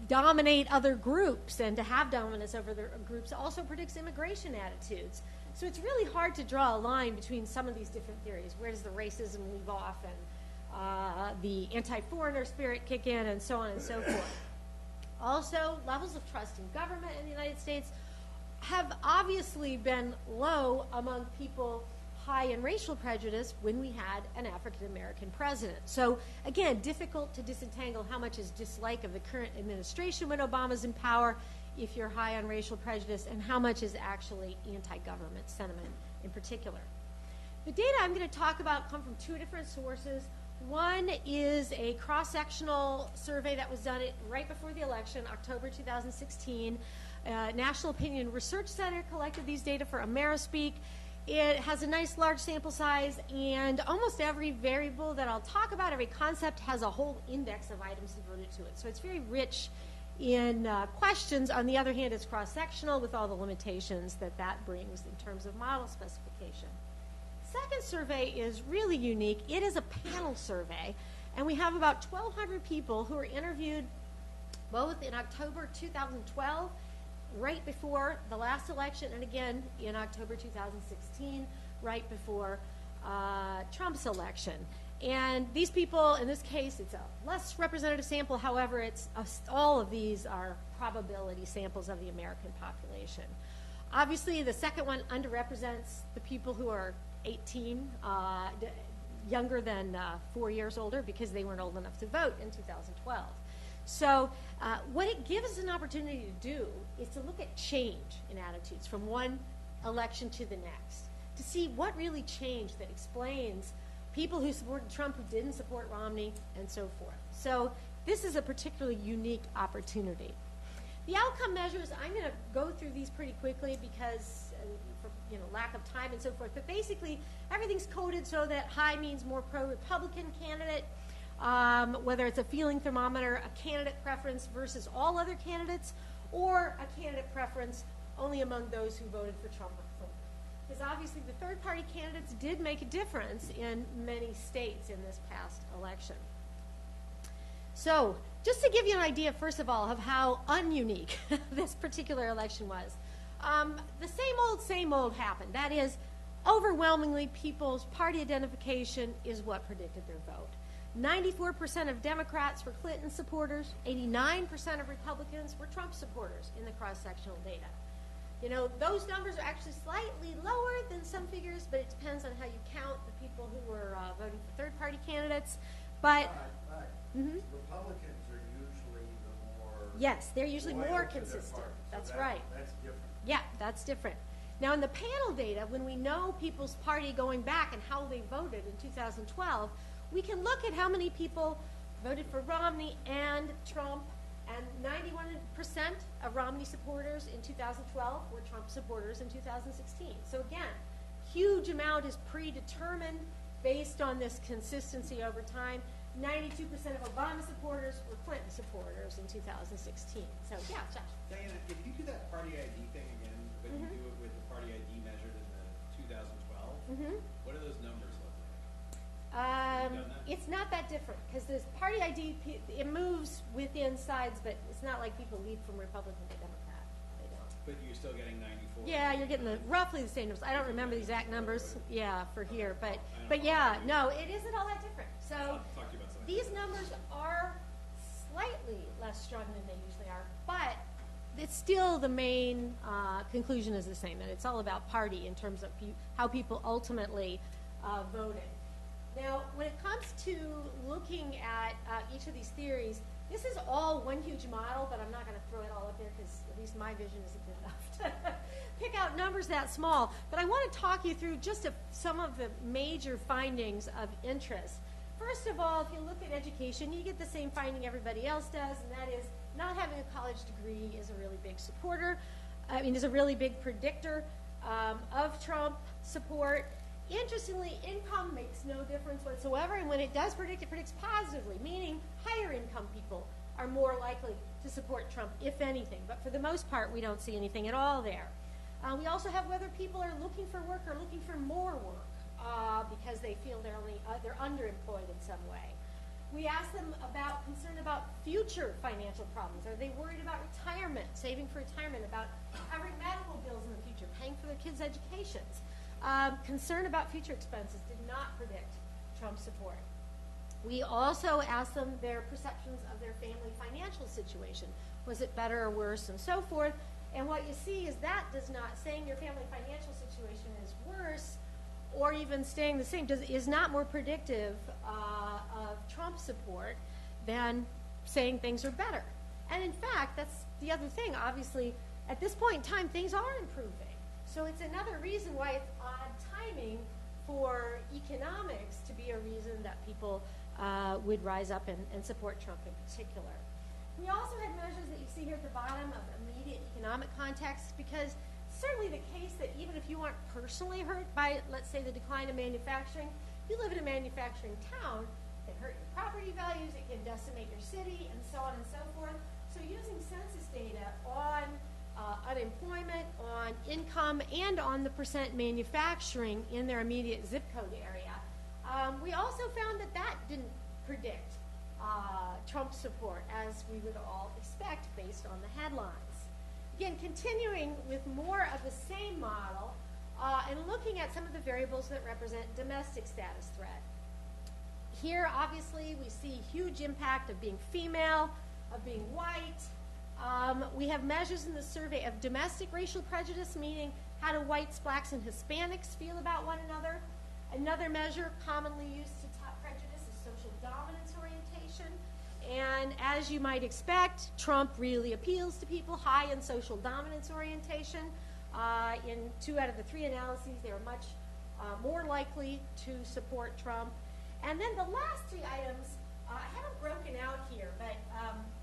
dominate other groups and to have dominance over the groups also predicts immigration attitudes. So it's really hard to draw a line between some of these different theories. Where does the racism leave off and the anti-foreigner spirit kick in, and so on and so forth. Also, levels of trust in government in the United States have obviously been low among people high in racial prejudice when we had an African-American president. So again, difficult to disentangle how much is dislike of the current administration when Obama's in power if you're high on racial prejudice, and how much is actually anti-government sentiment in particular. The data I'm going to talk about come from two different sources. One is a cross-sectional survey that was done right before the election, October 2016. National Opinion Research Center collected these data for Amherst. It has a nice large sample size, and almost every variable that I'll talk about, every concept, has a whole index of items devoted to it. So it's very rich in questions. On the other hand, it's cross-sectional with all the limitations that that brings in terms of model specification. Second survey is really unique. It is a panel survey, and we have about 1,200 people who were interviewed both in October 2012, right before the last election, and again in October 2016, right before Trump's election. And these people, in this case, it's a less representative sample. However, all of these are probability samples of the American population. Obviously, the second one underrepresents the people who are 18, younger than 4 years older, because they weren't old enough to vote in 2012. So what it gives us an opportunity to do is to look at change in attitudes from one election to the next, to see what really changed that explains people who supported Trump, who didn't support Romney, and so forth. So this is a particularly unique opportunity. The outcome measures, I'm going to go through these pretty quickly because for lack of time and so forth, but basically everything's coded so that high means more pro-Republican candidate, whether it's a feeling thermometer, a candidate preference versus all other candidates, or a candidate preference only among those who voted for Trump or Clinton. Because obviously the third-party candidates did make a difference in many states in this past election. So just to give you an idea, first of all, of how ununique this particular election was, the same old happened. That is, overwhelmingly, people's party identification is what predicted their vote. 94% of Democrats were Clinton supporters. 89% of Republicans were Trump supporters in the cross-sectional data. You know, those numbers are actually slightly lower than some figures, but it depends on how you count the people who were voting for third-party candidates. But Republicans are usually the more... Yes, they're usually loyal more to their consistent. party. So That's right. That's different. Yeah, that's different. Now, in the panel data, when we know people's party going back and how they voted in 2012, we can look at how many people voted for Romney and Trump, and 91% of Romney supporters in 2012 were Trump supporters in 2016. So again, huge amount is predetermined based on this consistency over time. 92% of Obama supporters were Clinton supporters in 2016. So yeah, Josh. Diana, if you do that party ID thing again, but you do it with the party ID measured in the 2012, what do those numbers look like? It's not that different because this party ID, it moves within sides, but it's not like people lead from Republican to Democrat. They don't. But you're still getting 94. Yeah, you're getting roughly the same numbers. I don't remember the exact numbers. Yeah, for here, but yeah, no, it isn't all that different. So I'll talk to you about something. these numbers are slightly less strong than they usually are, but it's still the main conclusion is the same, that it's all about party in terms of how people ultimately voted. Now, when it comes to looking at each of these theories, this is all one huge model, but I'm not going to throw it all up there because at least my vision isn't good enough to pick out numbers that small. But I want to talk you through just some of the major findings of interest. First of all, if you look at education, you get the same finding everybody else does, and that is not having a college degree is a really big supporter. Is a really big predictor of Trump support. Interestingly, income makes no difference whatsoever, and when it does predict, it predicts positively, meaning higher income people are more likely to support Trump, if anything. But for the most part, we don't see anything at all there. We also have whether people are looking for work or looking for more work because they feel they're underemployed in some way. We ask them about concern about future financial problems. Are they worried about retirement, saving for retirement, about covering medical bills in the future, paying for their kids' educations? Concern about future expenses did not predict Trump support. We also asked them their perceptions of their family financial situation. Was it better or worse, and so forth. And what you see is that does not, saying your family financial situation is worse or even staying the same, is not more predictive of Trump support than saying things are better. And in fact, that's the other thing. Obviously, at this point in time, things are improving. So it's another reason why it's odd timing for economics to be a reason that people people would rise up and support Trump in particular. We also had measures that you see here at the bottom of immediate economic context, because it's certainly the case that even if you aren't personally hurt by, let's say, the decline in manufacturing, you live in a manufacturing town, it can hurt your property values, it can decimate your city, and so on and so forth. So using census data on unemployment, on income, and on the percent manufacturing in their immediate zip code area, we also found that that didn't predict Trump support, as we would all expect based on the headlines. Again, continuing with more of the same model and looking at some of the variables that represent domestic status threat. Here, obviously, we see huge impact of being female, of being white. We have measures in the survey of domestic racial prejudice, meaning how do whites, blacks, and Hispanics feel about one another. Another measure commonly used to top prejudice is social dominance orientation. And as you might expect, Trump really appeals to people high in social dominance orientation. In 2 out of the 3 analyses, they are much more likely to support Trump. And then the last 3 items, I haven't broken out here, but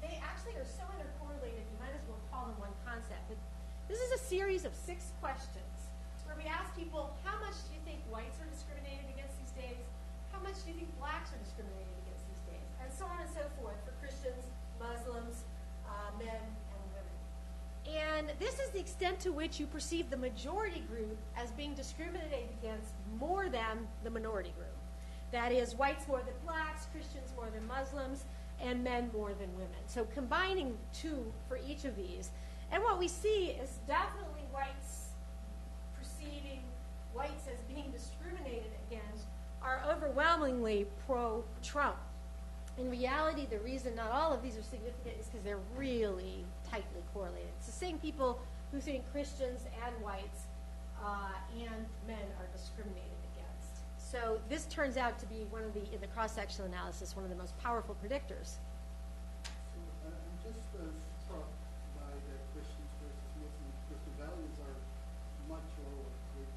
they actually are so intercorrelated, you might as well call them one concept. But this is a series of 6 questions where we ask people, how much do you think whites are discriminated against these days? How much do you think blacks are discriminated against these days? And so on and so forth for Christians, Muslims, men, and women. And this is the extent to which you perceive the majority group as being discriminated against more than the minority group. That is, whites more than blacks, Christians more than Muslims, and men more than women. So combining 2 for each of these. And what we see is definitely whites perceiving whites as being discriminated against are overwhelmingly pro-Trump. In reality, the reason not all of these are significant is because they're really tightly correlated. It's the same people who think Christians and whites and men are discriminated against. So this turns out to be one of the, in the cross-sectional analysis, one of the most powerful predictors. So I'm just struck by the Christians versus Muslims, because the values are much lower, which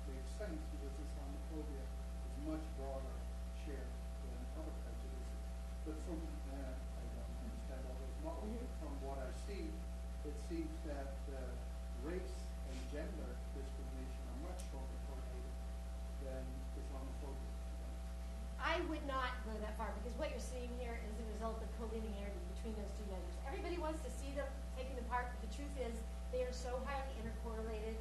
makes sense because Islamophobia is much broader share than other prejudices. But from, I don't understand all those models, but from what I see, it seems that race and gender discrimination are much stronger correlated than Islamophobia. I would not go that far, because what you're seeing here is the result of collinearity between those 2 measures. Everybody wants to see them taken apart, but the truth is they are so highly intercorrelated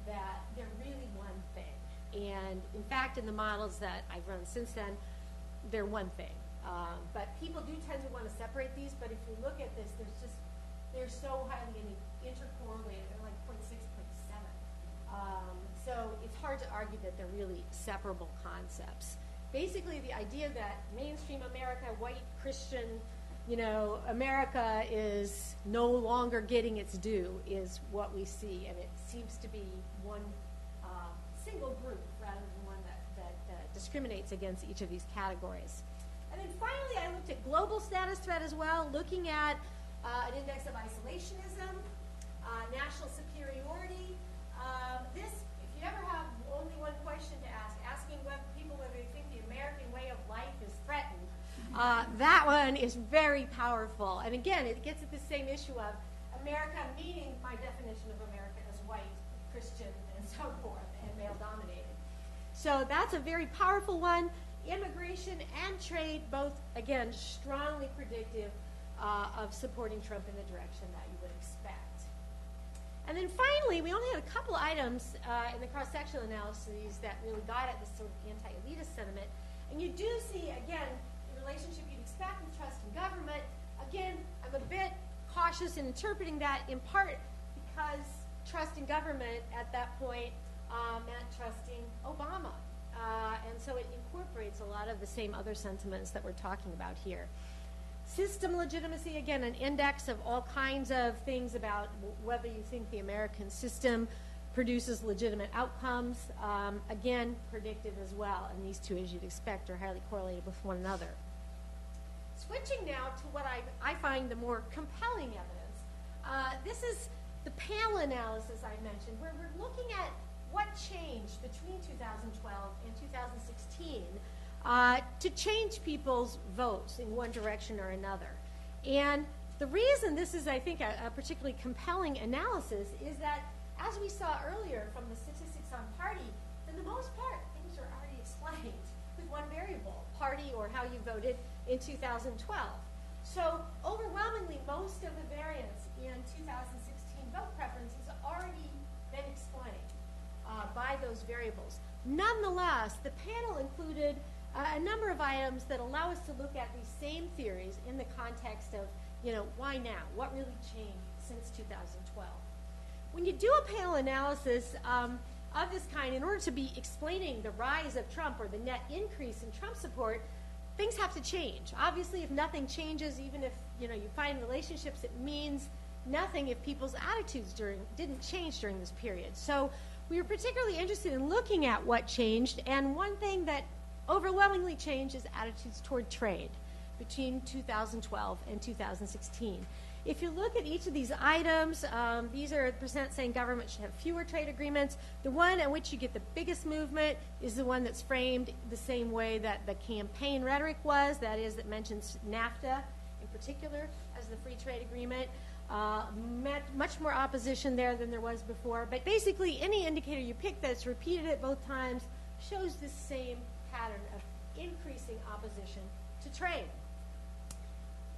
that they're really one thing. And in fact, in the models that I've run since then, they're one thing. But people do tend to want to separate these, but if you look at this, they're so highly intercorrelated. They're like 0.6, 0.7. So it's hard to argue that they're really separable concepts. Basically, the idea that mainstream America, white Christian, America is no longer getting its due is what we see, and it seems to be one single group rather than one that discriminates against each of these categories. And then finally, I looked at global status threat as well, looking at an index of isolationism, national superiority. This, if you ever have only one question to ask, asking people whether they think the American way of life is threatened, that one is very powerful. And again, it gets at the same issue of America meaning my definition of America as white, Christian, and so forth, and male-dominated. So that's a very powerful one. Immigration and trade, both, again, strongly predictive of supporting Trump in the direction that you would expect. And then finally, we only had a couple items in the cross-sectional analyses that really got at this sort of anti-elitist sentiment. And you do see, again, the relationship you'd expect with trust in government. Again, I'm a bit cautious in interpreting that, in part because trust in government at that point meant trusting Obama. And so it incorporates a lot of the same other sentiments that we're talking about here. System legitimacy, again, an index of all kinds of things about whether you think the American system produces legitimate outcomes. Again, predictive as well. And these 2, as you'd expect, are highly correlated with one another. Switching now to what I find the more compelling evidence. This is the panel analysis I mentioned, where we're looking at what changed between 2012 and 2016 to change people's votes in one direction or another. And the reason this is, I think, a particularly compelling analysis is that, as we saw earlier from the statistics on party, for the most part, things are already explained with one variable, party or how you voted in 2012. So overwhelmingly, most of the variance in 2016 vote preference has already been explained by those variables. Nonetheless, the panel included a number of items that allow us to look at these same theories in the context of, why now? What really changed since 2012? When you do a panel analysis of this kind, in order to be explaining the rise of Trump or the net increase in Trump support, things have to change. Obviously, if nothing changes, even if you find relationships, it means nothing if people's attitudes didn't change during this period. So we were particularly interested in looking at what changed, and one thing that overwhelmingly changed is attitudes toward trade between 2012 and 2016. If you look at each of these items, these are the percent saying government should have fewer trade agreements. The one in which you get the biggest movement is the one that's framed the same way that the campaign rhetoric was, that is, that mentions NAFTA in particular as the free trade agreement. Much more opposition there than there was before. But basically, any indicator you pick that's repeated at both times shows the same pattern of increasing opposition to trade.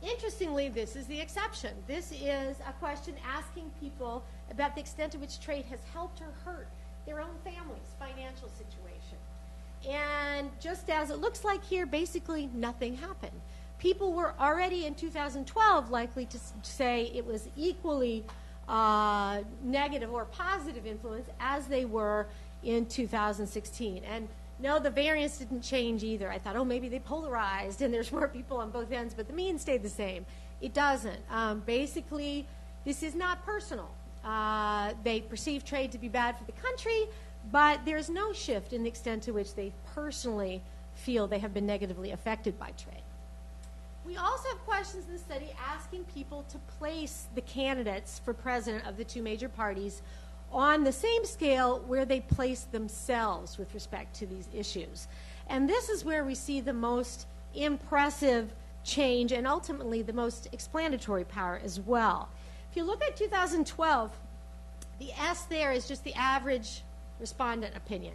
Interestingly, this is the exception. This is a question asking people about the extent to which trade has helped or hurt their own family's financial situation. And just as it looks like here, basically nothing happened. People were already in 2012 likely to say it was equally negative or positive influence as they were in 2016. And no, the variance didn't change either. I thought, maybe they polarized and there's more people on both ends, but the mean stayed the same. It doesn't. Basically, this is not personal. They perceive trade to be bad for the country, but there's no shift in the extent to which they personally feel they have been negatively affected by trade. We also have questions in the study asking people to place the candidates for president of the two major parties on the same scale where they place themselves with respect to these issues. And this is where we see the most impressive change and ultimately the most explanatory power as well. If you look at 2012, the S there is just the average respondent opinion.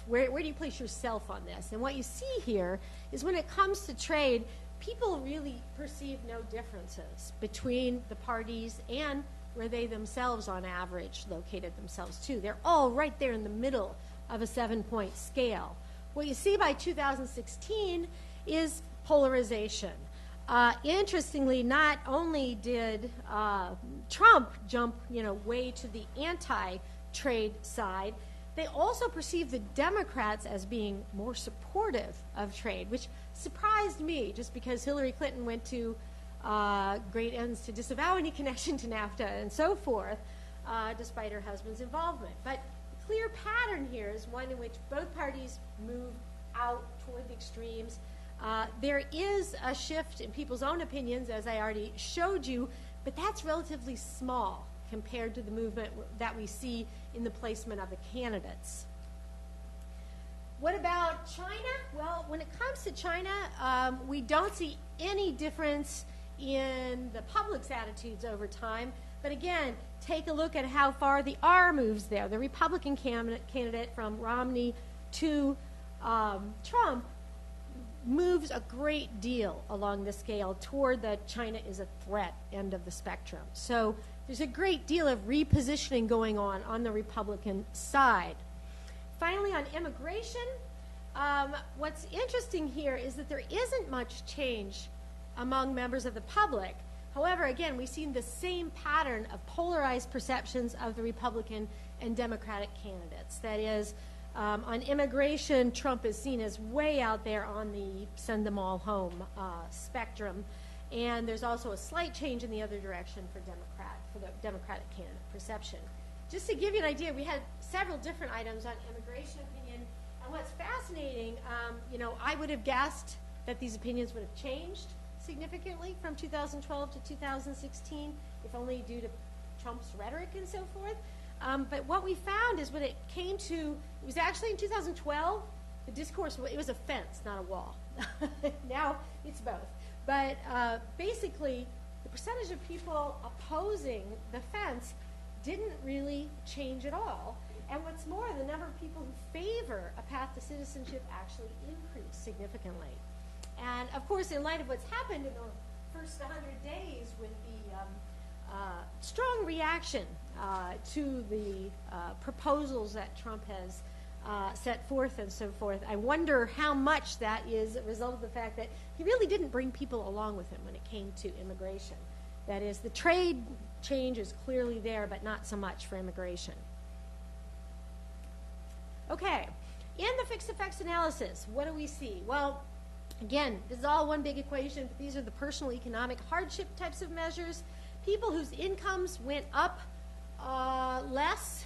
Where do you place yourself on this? And what you see here is when it comes to trade, people really perceive no differences between the parties and where they themselves on average located themselves too. They're all right there in the middle of a 7-point scale. What you see by 2016 is polarization. Interestingly, not only did Trump jump way to the anti-trade side, they also perceived the Democrats as being more supportive of trade, which surprised me just because Hillary Clinton went to great ends to disavow any connection to NAFTA and so forth, despite her husband's involvement. But the clear pattern here is one in which both parties move out toward the extremes. There is a shift in people's own opinions, as I already showed you, but that's relatively small compared to the movement that we see in the placement of the candidates. What about China? Well, when it comes to China, we don't see any difference in the public's attitudes over time. But again, take a look at how far the R moves there. The Republican candidate from Romney to Trump moves a great deal along the scale toward the China is a threat end of the spectrum. So there's a great deal of repositioning going on the Republican side. Finally, on immigration, what's interesting here is that there isn't much change among members of the public. However, again, we've seen the same pattern of polarized perceptions of the Republican and Democratic candidates. That is, on immigration, Trump is seen as way out there on the send them all home spectrum. And there's also a slight change in the other direction for the Democratic candidate perception. Just to give you an idea, we had several different items on immigration opinion. And what's fascinating, I would have guessed that these opinions would have changed significantly from 2012 to 2016, if only due to Trump's rhetoric and so forth. But what we found is when it came to, it was actually in 2012, the discourse, it was a fence, not a wall. Now it's both. But basically, the percentage of people opposing the fence didn't really change at all. And what's more, the number of people who favor a path to citizenship actually increased significantly. And of course, in light of what's happened in the first 100 days with the strong reaction to the proposals that Trump has set forth and so forth, I wonder how much that is a result of the fact that he really didn't bring people along with him when it came to immigration. That is, the trade change is clearly there, but not so much for immigration. Okay, in the fixed effects analysis, what do we see? Well, again, this is all one big equation, but these are the personal economic hardship types of measures. People whose incomes went up less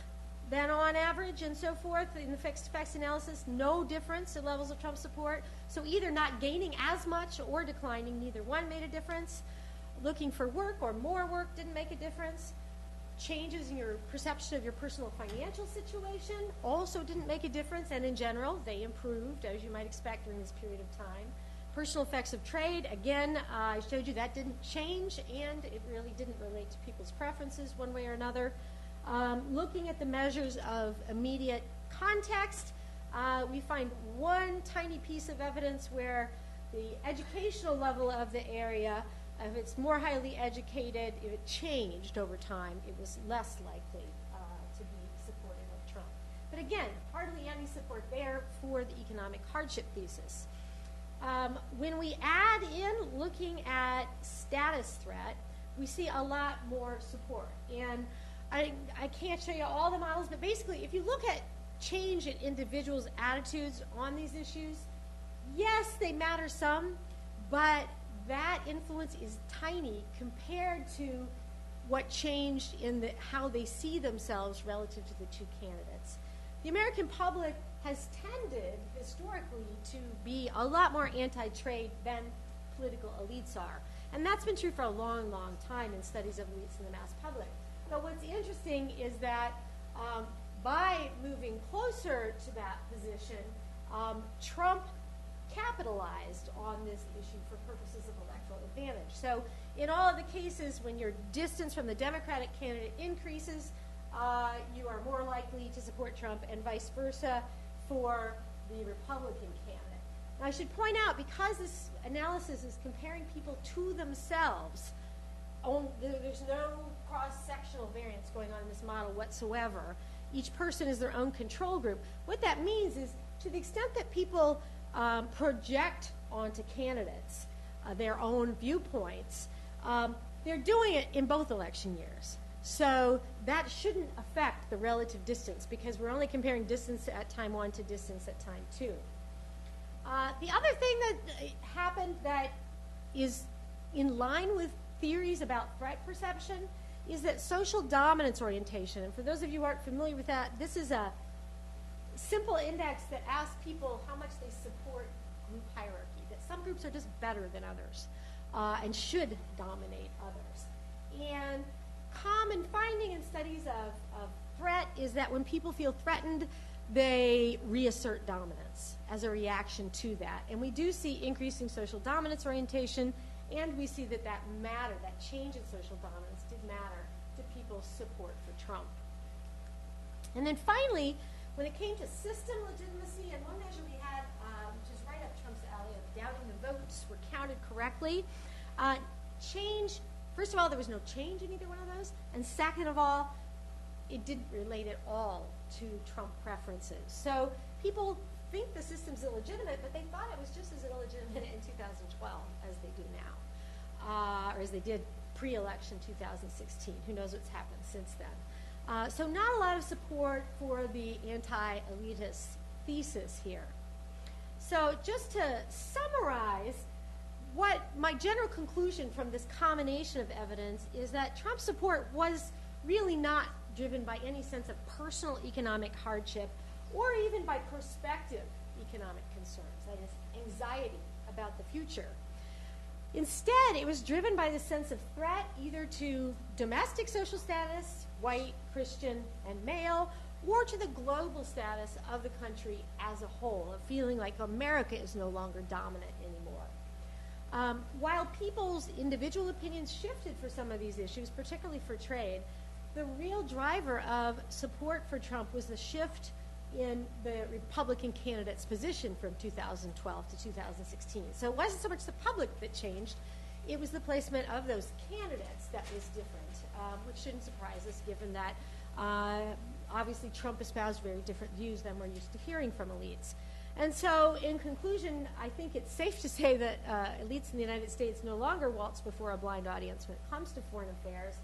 than on average and so forth in the fixed effects analysis, no difference in levels of Trump support. So either not gaining as much or declining, neither one made a difference. Looking for work or more work didn't make a difference. Changes in your perception of your personal financial situation also didn't make a difference, and in general, they improved, as you might expect during this period of time. Personal effects of trade, again, I showed you that didn't change, and it really didn't relate to people's preferences one way or another. Looking at the measures of immediate context, we find one tiny piece of evidence where the educational level of the area, if it's more highly educated, if it changed over time, it was less likely to be supportive of Trump. But again, hardly any support there for the economic hardship thesis. When we add in looking at status threat, we see a lot more support. And I can't show you all the models, but basically, if you look at change in individuals' attitudes on these issues, yes, they matter some, but that influence is tiny compared to what changed in how they see themselves relative to the two candidates. The American public has tended historically to be a lot more anti-trade than political elites are. And that's been true for a long, long time in studies of elites in the mass public. But what's interesting is that by moving closer to that position, Trump capitalized on this issue for purposes of electoral advantage. So in all of the cases when your distance from the Democratic candidate increases, you are more likely to support Trump, and vice versa for the Republican candidate. Now I should point out, because this analysis is comparing people to themselves, there's no cross-sectional variance going on in this model whatsoever. Each person is their own control group. What that means is, to the extent that people project onto candidates their own viewpoints, they're doing it in both election years. So that shouldn't affect the relative distance, because we're only comparing distance at time 1 to distance at time 2. The other thing that happened that is in line with theories about threat perception is that social dominance orientation. And for those of you who aren't familiar with that, this is a simple index that asks people how much they support group hierarchy, that some groups are just better than others and should dominate others. And common finding in studies of threat is that when people feel threatened, they reassert dominance as a reaction to that. And we do see increasing social dominance orientation, and we see that mattered, that change in social dominance did matter to people's support for Trump. And then finally, when it came to system legitimacy, and one measure we had, which is right up Trump's alley, of doubting the votes were counted correctly, change, first of all, there was no change in either one of those, and second of all, it didn't relate at all to Trump preferences. So people think the system's illegitimate, but they thought it was just as illegitimate in 2012 as they do now, or as they did pre-election 2016. Who knows what's happened since then. So not a lot of support for the anti-elitist thesis here. So just to summarize, what my general conclusion from this combination of evidence is that Trump support was really not driven by any sense of personal economic hardship or even by prospective economic concerns, that is, anxiety about the future. Instead, it was driven by the sense of threat either to domestic social status, white, Christian, and male, or to the global status of the country as a whole, of feeling like America is no longer dominant anymore. While people's individual opinions shifted for some of these issues, particularly for trade, the real driver of support for Trump was the shift in the Republican candidate's position from 2012 to 2016. So it wasn't so much the public that changed, it was the placement of those candidates that was different, which shouldn't surprise us given that obviously Trump espoused very different views than we're used to hearing from elites. And so in conclusion, I think it's safe to say that elites in the United States no longer waltz before a blind audience when it comes to foreign affairs.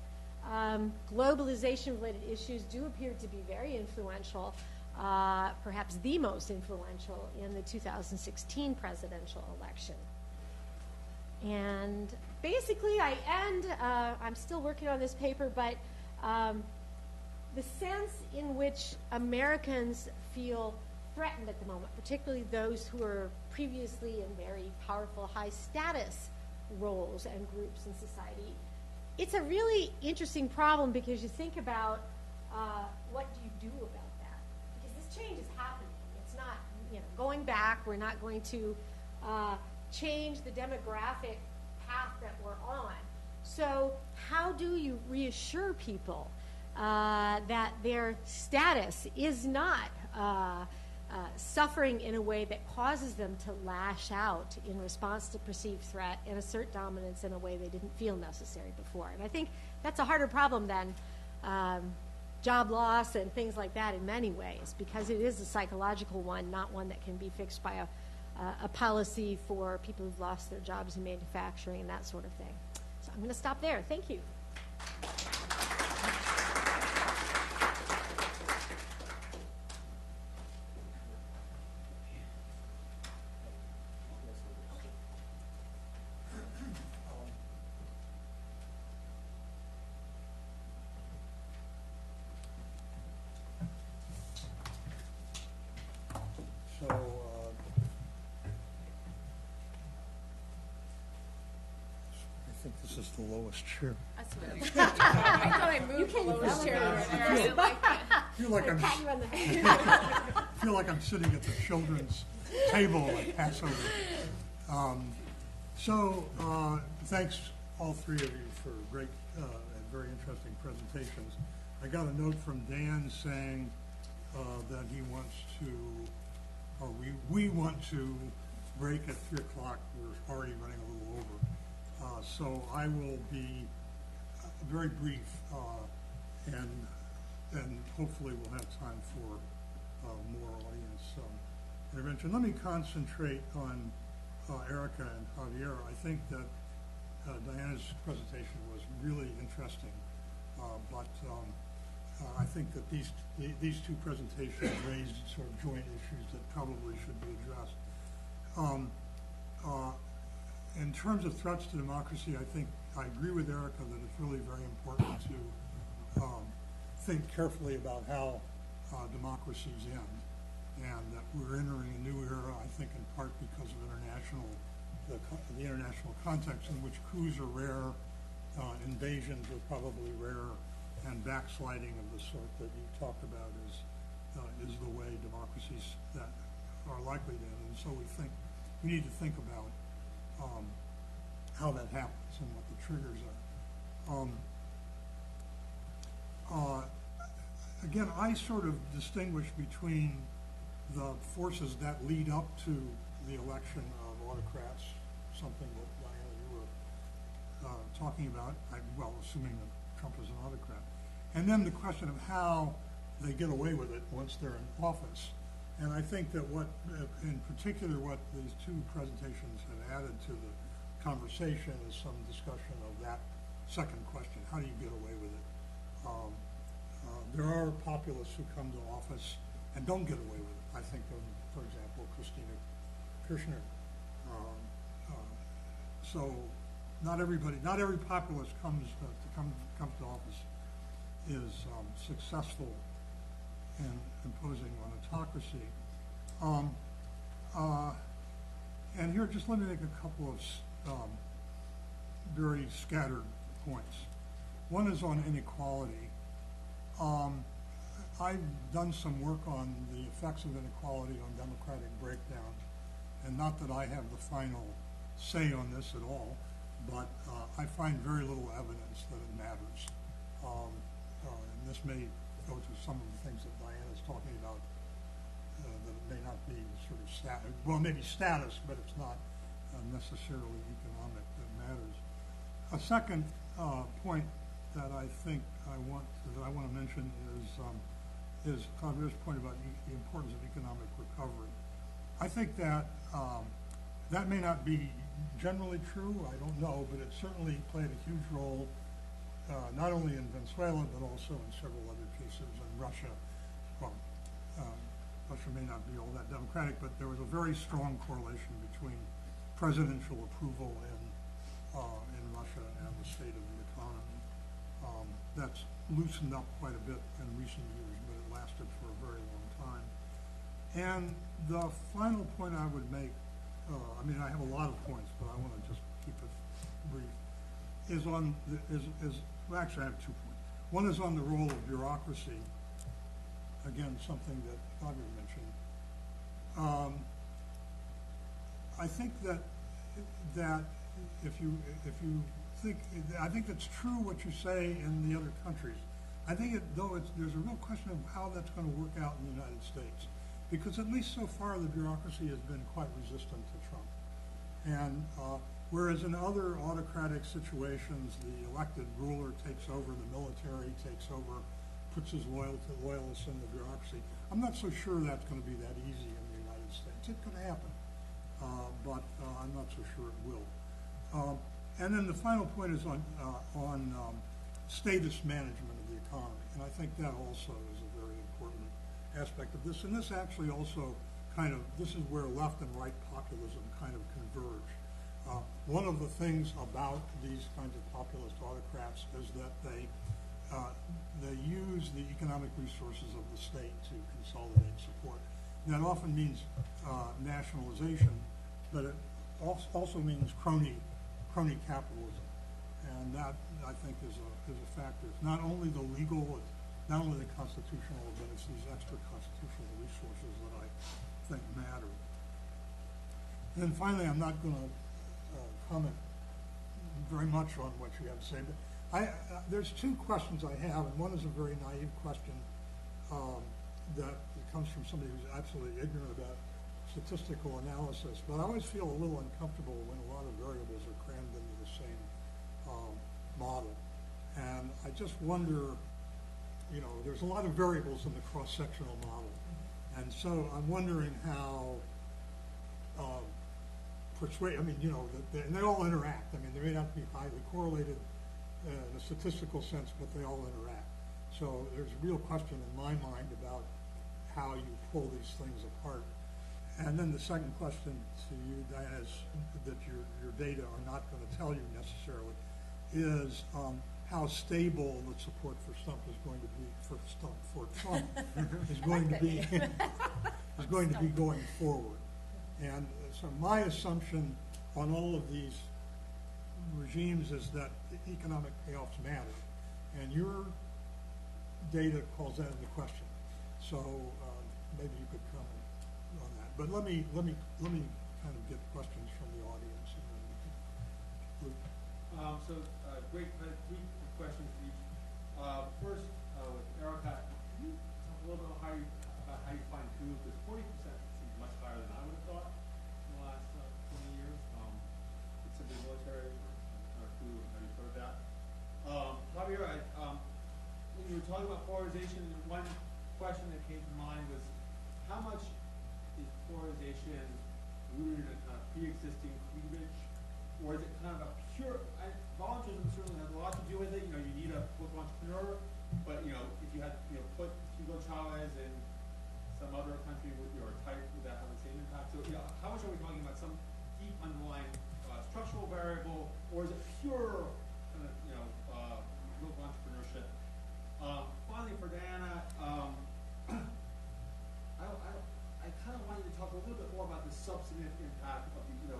Globalization-related issues do appear to be very influential, perhaps the most influential in the 2016 presidential election. And basically I end, I'm still working on this paper, but the sense in which Americans feel threatened at the moment, particularly those who are previously in very powerful, high-status roles and groups in society, it's a really interesting problem because you think about what do you do about that? Because this change is happening. It's not, going back. We're not going to change the demographic path that we're on. So how do you reassure people that their status is not suffering in a way that causes them to lash out in response to perceived threat and assert dominance in a way they didn't feel necessary before? And I think that's a harder problem than job loss and things like that in many ways, because it is a psychological one, not one that can be fixed by a policy for people who've lost their jobs in manufacturing and that sort of thing. So I'm going to stop there. Thank you. I think this is the lowest chair. That's what I thought I moved the lowest chair. I feel like I'm Pat you on the head. I feel like I'm sitting at the children's table at Passover. Thanks all three of you for great and very interesting presentations. I got a note from Dan saying that he wants to, or we want to break at 3 o'clock. We're already running a little over. So I will be very brief, and hopefully we'll have time for more audience intervention. Let me concentrate on Erica and Javier. I think that Diana's presentation was really interesting, but I think that these two presentations raised sort of joint issues that probably should be addressed. In terms of threats to democracy, I think I agree with Erica that it's really very important to think carefully about how democracies end, and that we're entering a new era, I think in part because of the international context in which coups are rare, invasions are probably rare, and backsliding of the sort that you talked about is the way democracies that are likely to end. And so we need to think about how that happens and what the triggers are. Again, I sort of distinguish between the forces that lead up to the election of autocrats, something that Diana, you were talking about, assuming that Trump is an autocrat, and then the question of how they get away with it once they're in office. And I think that in particular, what these two presentations have added to the conversation is some discussion of that second question: how do you get away with it? There are populists who come to office and don't get away with it. I think of, for example, Christina Kirchner. So not every populist comes to office is successful in imposing on autocracy. And here, just let me make a couple of very scattered points. One is on inequality. I've done some work on the effects of inequality on democratic breakdown, and not that I have the final say on this at all, but I find very little evidence that it matters. And this may go to some of the things that Diana's talking about, that it may not be sort of status, well, maybe status, but it's not necessarily economic that matters. A second point that I think I want to mention is Javier's point about the importance of economic recovery. I think that that may not be generally true, I don't know, but it certainly played a huge role not only in Venezuela but also in several other cases. In Russia, well, Russia may not be all that democratic, but there was a very strong correlation between presidential approval in Russia and the state of the economy. That's loosened up quite a bit in recent years, but it lasted for a very long time. And the final point I would make, I mean, I have a lot of points, but I want to just keep it brief, is on well, actually I have 2 points. One is on the role of bureaucracy. Again, something that Javier mentioned. I think that if you think, I think it's true what you say in the other countries. I think there's a real question of how that's going to work out in the United States, because at least so far the bureaucracy has been quite resistant to Trump. And whereas in other autocratic situations, the elected ruler takes over, the military takes over, puts his loyalists in the bureaucracy. I'm not so sure that's going to be that easy in the United States. It could happen, but I'm not so sure it will. And then the final point is on status management of the economy, and I think that also is a very important aspect of this. And this actually also this is where left and right populism kind of converge. One of the things about these kinds of populist autocrats is that they use the economic resources of the state to consolidate support. And that often means nationalization, but it also means crony capitalism, and that I think is a factor. It's not only the legal, not only the constitutional, but it's these extra constitutional resources that I think matter. And then finally, I'm not going to comment very much on what you have to say, but there's 2 questions I have, and one is a very naive question that comes from somebody who's absolutely ignorant about statistical analysis, but I always feel a little uncomfortable when a lot of variables are crammed into the same model. And I just wonder, there's a lot of variables in the cross-sectional model, and so I'm wondering how and they all interact. I mean, they may not be highly correlated in a statistical sense, but they all interact. So there's a real question in my mind about how you pull these things apart. And then the second question to you, Diana, is that your data are not going to tell you necessarily, is how stable the support for Trump is going to be is going to be going forward. And so my assumption on all of these regimes is that economic payoffs matter, and your data calls that into question. So maybe you could comment on that. But let me kind of get questions from the audience. And then we can great, 3 questions for each. First, with Erica, can you talk a little bit about how you find coup? Because 40% seems much higher than I would have thought in the last 20 years. It's simply military or coup, how you heard that. Javier, when you were talking about polarization, one question that came to mind was, how much is polarization rooted in a kind of pre-existing cleavage, or is it kind of a pure, voluntarism certainly has a lot to do with it. You need a political entrepreneur, but if you had put Hugo Chavez in some other country or type, would that have the same impact? So how much are we talking about some deep underlying structural variable, or is it pure kind of political entrepreneurship? Finally, for Diana, I kind of wanted to talk a little bit more about the substantive impact of the,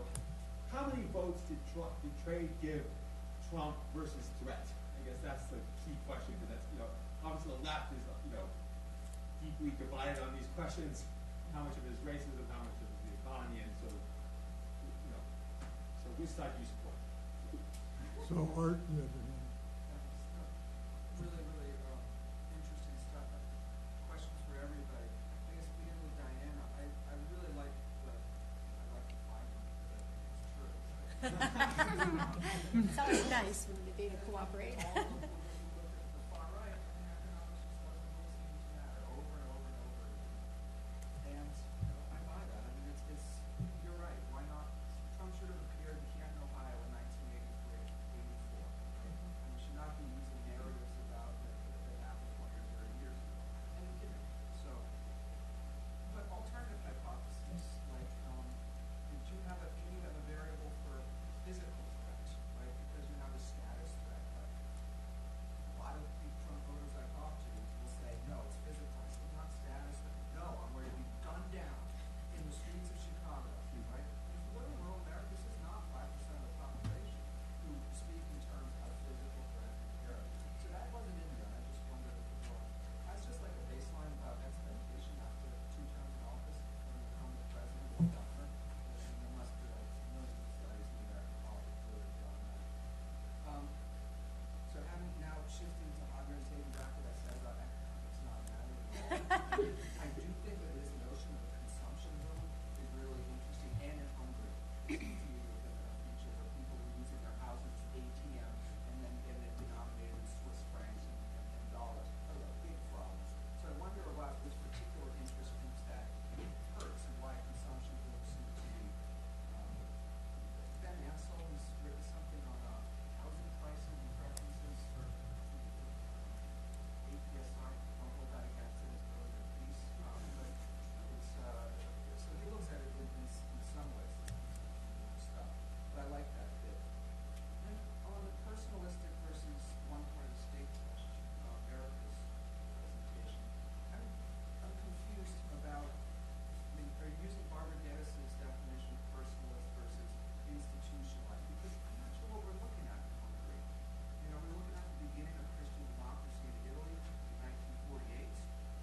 how many votes did trade give Trump versus threat? I guess that's the key question, because that's, obviously the left is, deeply divided on these questions. How much of it is racism? How much of it is the economy? And so, so which side do you support? So Art, you have your hand. Really, really interesting stuff. Questions for everybody. I guess beginning with Diana. I really like the finding that it's true. It's always nice when the data cooperate. All of the look at the far right, and economics just doesn't really seem to matter over and over and over again. And I buy that. I mean, it's you're right. Why not? Trump should have appeared in Canton, Ohio in 1983, 84. Right? And we should not be using narratives about that happened 20 or 30 years ago. And it didn't. So, but alternative hypotheses, like, can you have a variable for physical threat, right? Because you have a status threat. But a lot of the Trump voters I talk to will say, no, it's physical. I say, not status threat. No, I'm ready to be gunned down in the streets of Chicago, right? If you live in rural America, this is not 5% of the population who speak in terms of physical threat and terror. So that wasn't in there, and I just wondered if it was. That's just like a baseline about expectation after 2 terms in office when you become the president or governor. And there must be like millions of studies in American politics really on that. So having now shifting to Javier and taking back what I said about economics not mattering at all, I do think that this notion of a consumption boom is really interesting, and in Hungary, features of people using their houses as ATM and then getting it denominated in Swiss francs and dollars. Those are big problems. So I wonder about this particular interest groups that hurts and why consumption booms seem to be. Ben Ansel has written something on housing prices and preferences for APSI. Don't hold that against it. It's really a piece. But it's, so he looks at it in some ways, stuff. But I like that bit. And on the personalistic versus one part of the state question, Erica's presentation, I'm confused about, I mean, are you using Barbara Geddes' definition of personalist versus institutionalized? Because I'm not sure what we're looking at in Hungary. Are we looking at the beginning of Christian democracy in Italy in 1948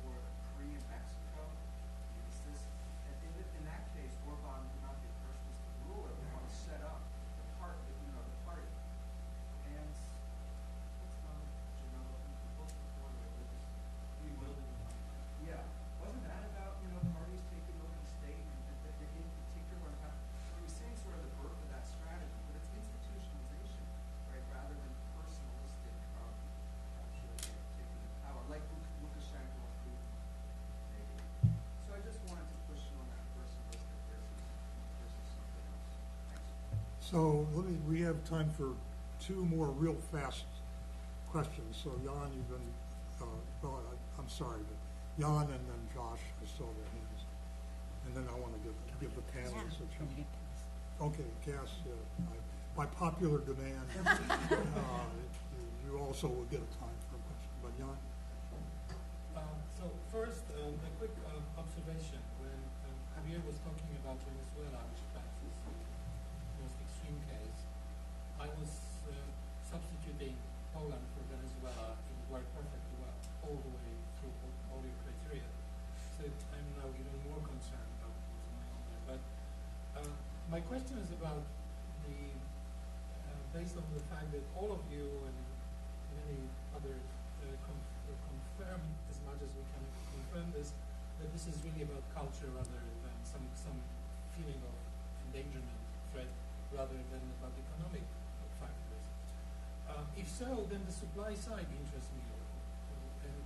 or pre in Mexico? Is this, in that case, Orban would not be a personalistic ruler. We want to set up the party. And what's Genoa? What's the point of religious rebuilding? Yeah. Wasn't that about, parties taking over the state and in particular, so you're seeing sort of the birth of that strategy, but it's institutionalization, right, rather than personalistic, taking the power, like Lukashenko and Putin, maybe. So I just wanted to push you on that personalistic versus something else. Thanks. So we have time for 2 more real fast questions. So Jan, you've been, I'm sorry, but Jan and then Josh, I saw their hands. And then I want to give the panelists a chance. Okay, Cass, by popular demand, you also will get a time for a question. But Jan? So first, a quick observation. When Javier was talking about Venezuela, which perhaps is the most extreme case, I was substituting Poland for Venezuela. It worked perfectly well, all the way through all your criteria. So I'm now even more concerned about what's going on there. But my question is about the, based on the fact that all of you and many others confirm as much as we can confirm this, that this is really about culture rather than some feeling of endangerment threat rather than about economic factors. If so, then the supply side interests me a lot. And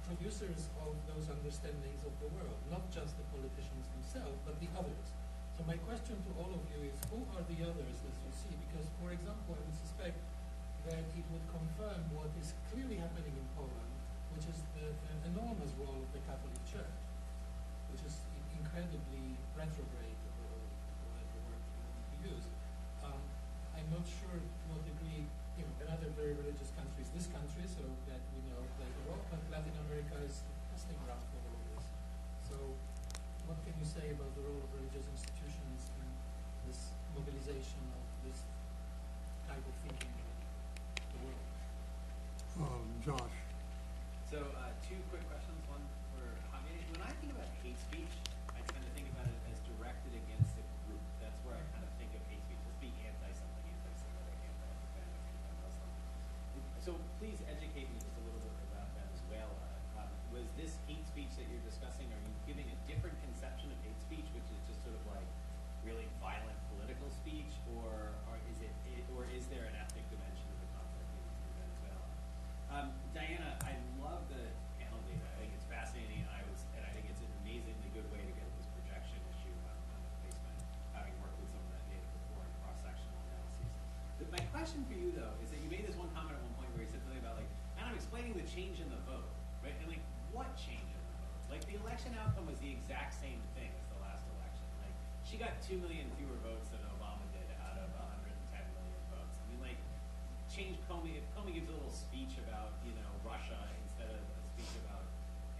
producers of those understandings of the world, not just the politicians themselves, but the others. So my question to all of you is, who are the others as you see? Because, for example, I would suspect that it would confirm what is clearly happening in Poland, which is the enormous role of the Catholic Church, which is incredibly retrograde, or whatever word you want to use. I'm not sure to what degree, in other very religious countries, this country, so that we know, played a role, but Latin America is testing ground for all of this. So what can you say about the role of religious institutions in this mobilization of this type of thinking in the world? Josh. So 2 quick questions, one for Javier. hate speech, I tend to think about it as directed against a group. That's where I kind of think of hate speech as being anti-something, anti-Semitic, anti-Hispanic, anti-Muslim. So please educate me just a little bit about Venezuela. Was this hate speech that you're discussing, are you giving a different conception of hate speech, which is just sort of like really violent political speech, or is there an ethnic dimension of the conflict in Venezuela? Diana, I love the panel data. I think it's fascinating, and I think it's an amazingly good way to get at this projection issue on the placement, having worked with some of that data before in cross-sectional analyses. But my question for you, though, is that you made this one comment at one point where you said something about, like, and I'm explaining the change in the vote, right? And, like, what change in the vote? Like, the election outcome was the exact same thing as the last election. Like, she got 2 million fewer votes than Obama did out of 110 million votes. I mean, like, change Comey, if Comey gives a little speech about, Russia instead of a speech about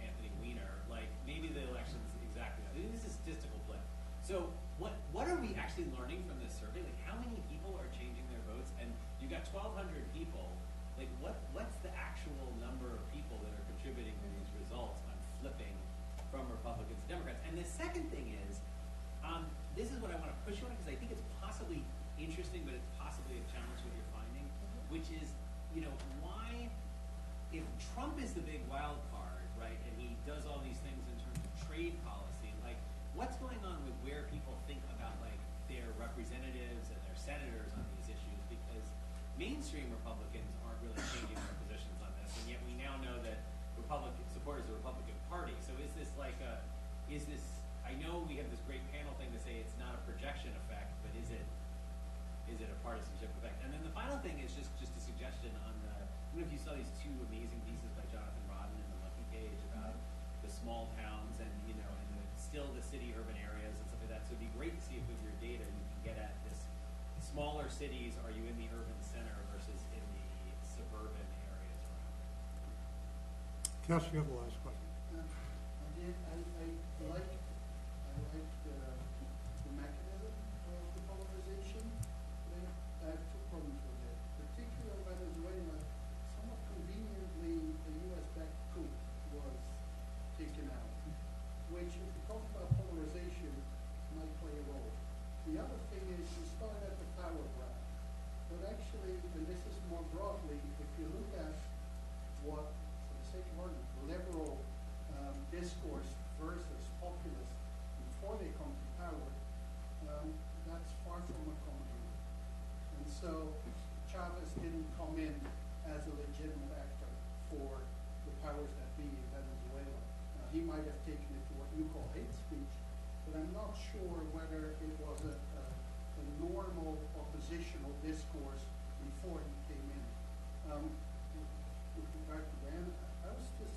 Anthony Weiner, like, maybe the election's exactly that. I mean, this is statistical blip. So what are we actually learning from this survey? Like, how many people are changing their votes? And you got 1,200 people. Like, what's the actual number of people that are contributing to these results on flipping from Republicans to Democrats? And the second thing is, this is what I want to push you on, because I think it's possibly interesting, but it's possibly a challenge what you're finding, which is, why, if Trump is the big wild card, right, and he does all these things in terms of trade policy, like, what's going on with where people think about, like, their representatives and their senators on these issues? Because mainstream Republicans aren't really changing their positions on this, and yet we now know that Republican supporters of the Republican Party. So is this like I know we have this great panel thing to say it's not a projection effect, but is it a partisanship effect? And then the final thing is just a suggestion on I don't know if you saw these two amazing pieces by Jonathan Rodden in the Lucky Page about the small towns and still the city urban areas and stuff like that. So it'd be great to see if with your data you can get at this smaller cities, are you in the urban center versus in the suburban areas around it? Cass, you have the last question. I like the mechanism of the polarization. I have two problems with it. Particularly Venezuela, somewhat conveniently, the U.S.-backed coup was taken out, which, if you talk about polarization, might play a role. The other thing is you start at the power grab. But actually, and this is more broadly, if you look at what, for the sake of argument, liberal discourse versus populist before they come to power, that's far from a common view. And so Chavez didn't come in as a legitimate actor for the powers that be in Venezuela. He might have taken it to what you call hate speech, but I'm not sure whether it was a normal oppositional discourse before he came in. With regard to Diana, I was just,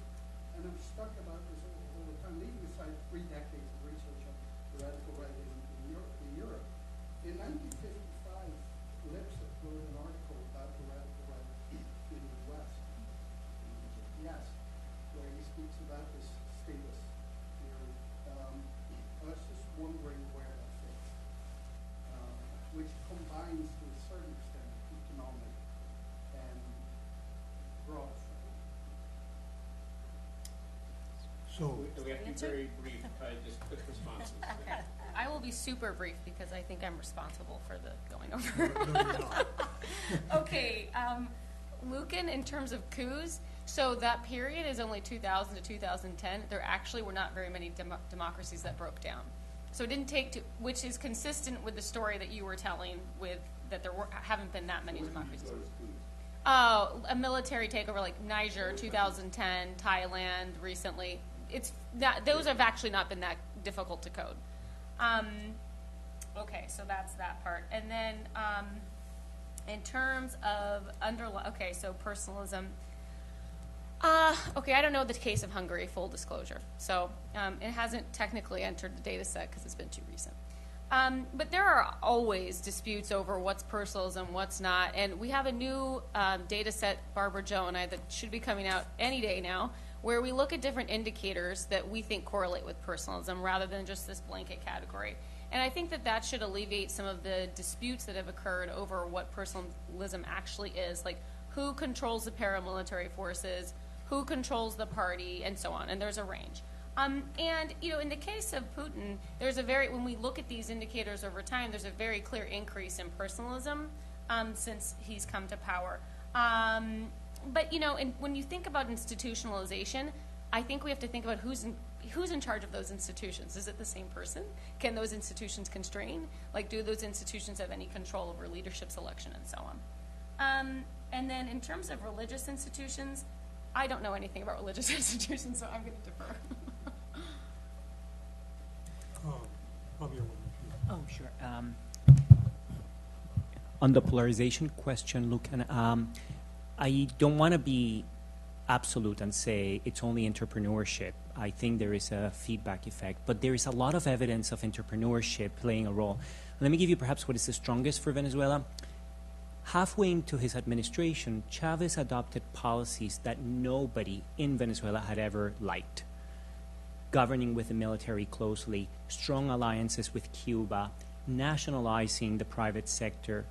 and I'm stuck about this all the time, leaving aside 3 decades of research on the radical right in Europe. In 1955, Lipset wrote an article about the radical right in the West. Yes, where he speaks about this status theory. I was just wondering where that fits, which combines to a certain extent economic and broad. So We have to be very brief, just quick responses. Okay. I will be super brief because I think I'm responsible for the going over. no, you're not. Okay, Lucan, in terms of coups, so that period is only 2000 to 2010. There actually were not very many democracies that broke down. So it didn't take which is consistent with the story that you were telling with that haven't been that many democracies. Oh, a military takeover like Niger, 2010, Thailand recently. Those have actually not been that difficult to code. Okay, so that's that part. And then in terms of so personalism. Okay, I don't know the case of Hungary, full disclosure. So it hasn't technically entered the data set because it's been too recent. But there are always disputes over what's personalism, what's not. And we have a new data set, Barbara Joe and I, that should be coming out any day now, where we look at different indicators that we think correlate with personalism rather than just this blanket category. And I think that should alleviate some of the disputes that have occurred over what personalism actually is, like who controls the paramilitary forces, who controls the party, and so on. And there's a range. And, in the case of Putin, when we look at these indicators over time, there's a very clear increase in personalism since he's come to power. But, when you think about institutionalization, I think we have to think about who's in charge of those institutions. Is it the same person? Can those institutions constrain? Like, do those institutions have any control over leadership selection and so on? And then in terms of religious institutions, I don't know anything about religious institutions, so I'm going to defer. Javier, Oh, sure. On the polarization question, look, I don't want to be absolute and say it's only entrepreneurship. I think there is a feedback effect, but there is a lot of evidence of entrepreneurship playing a role. Let me give you perhaps what is the strongest for Venezuela. Halfway into his administration, Chavez adopted policies that nobody in Venezuela had ever liked. Governing with the military closely, strong alliances with Cuba, nationalizing the private sector.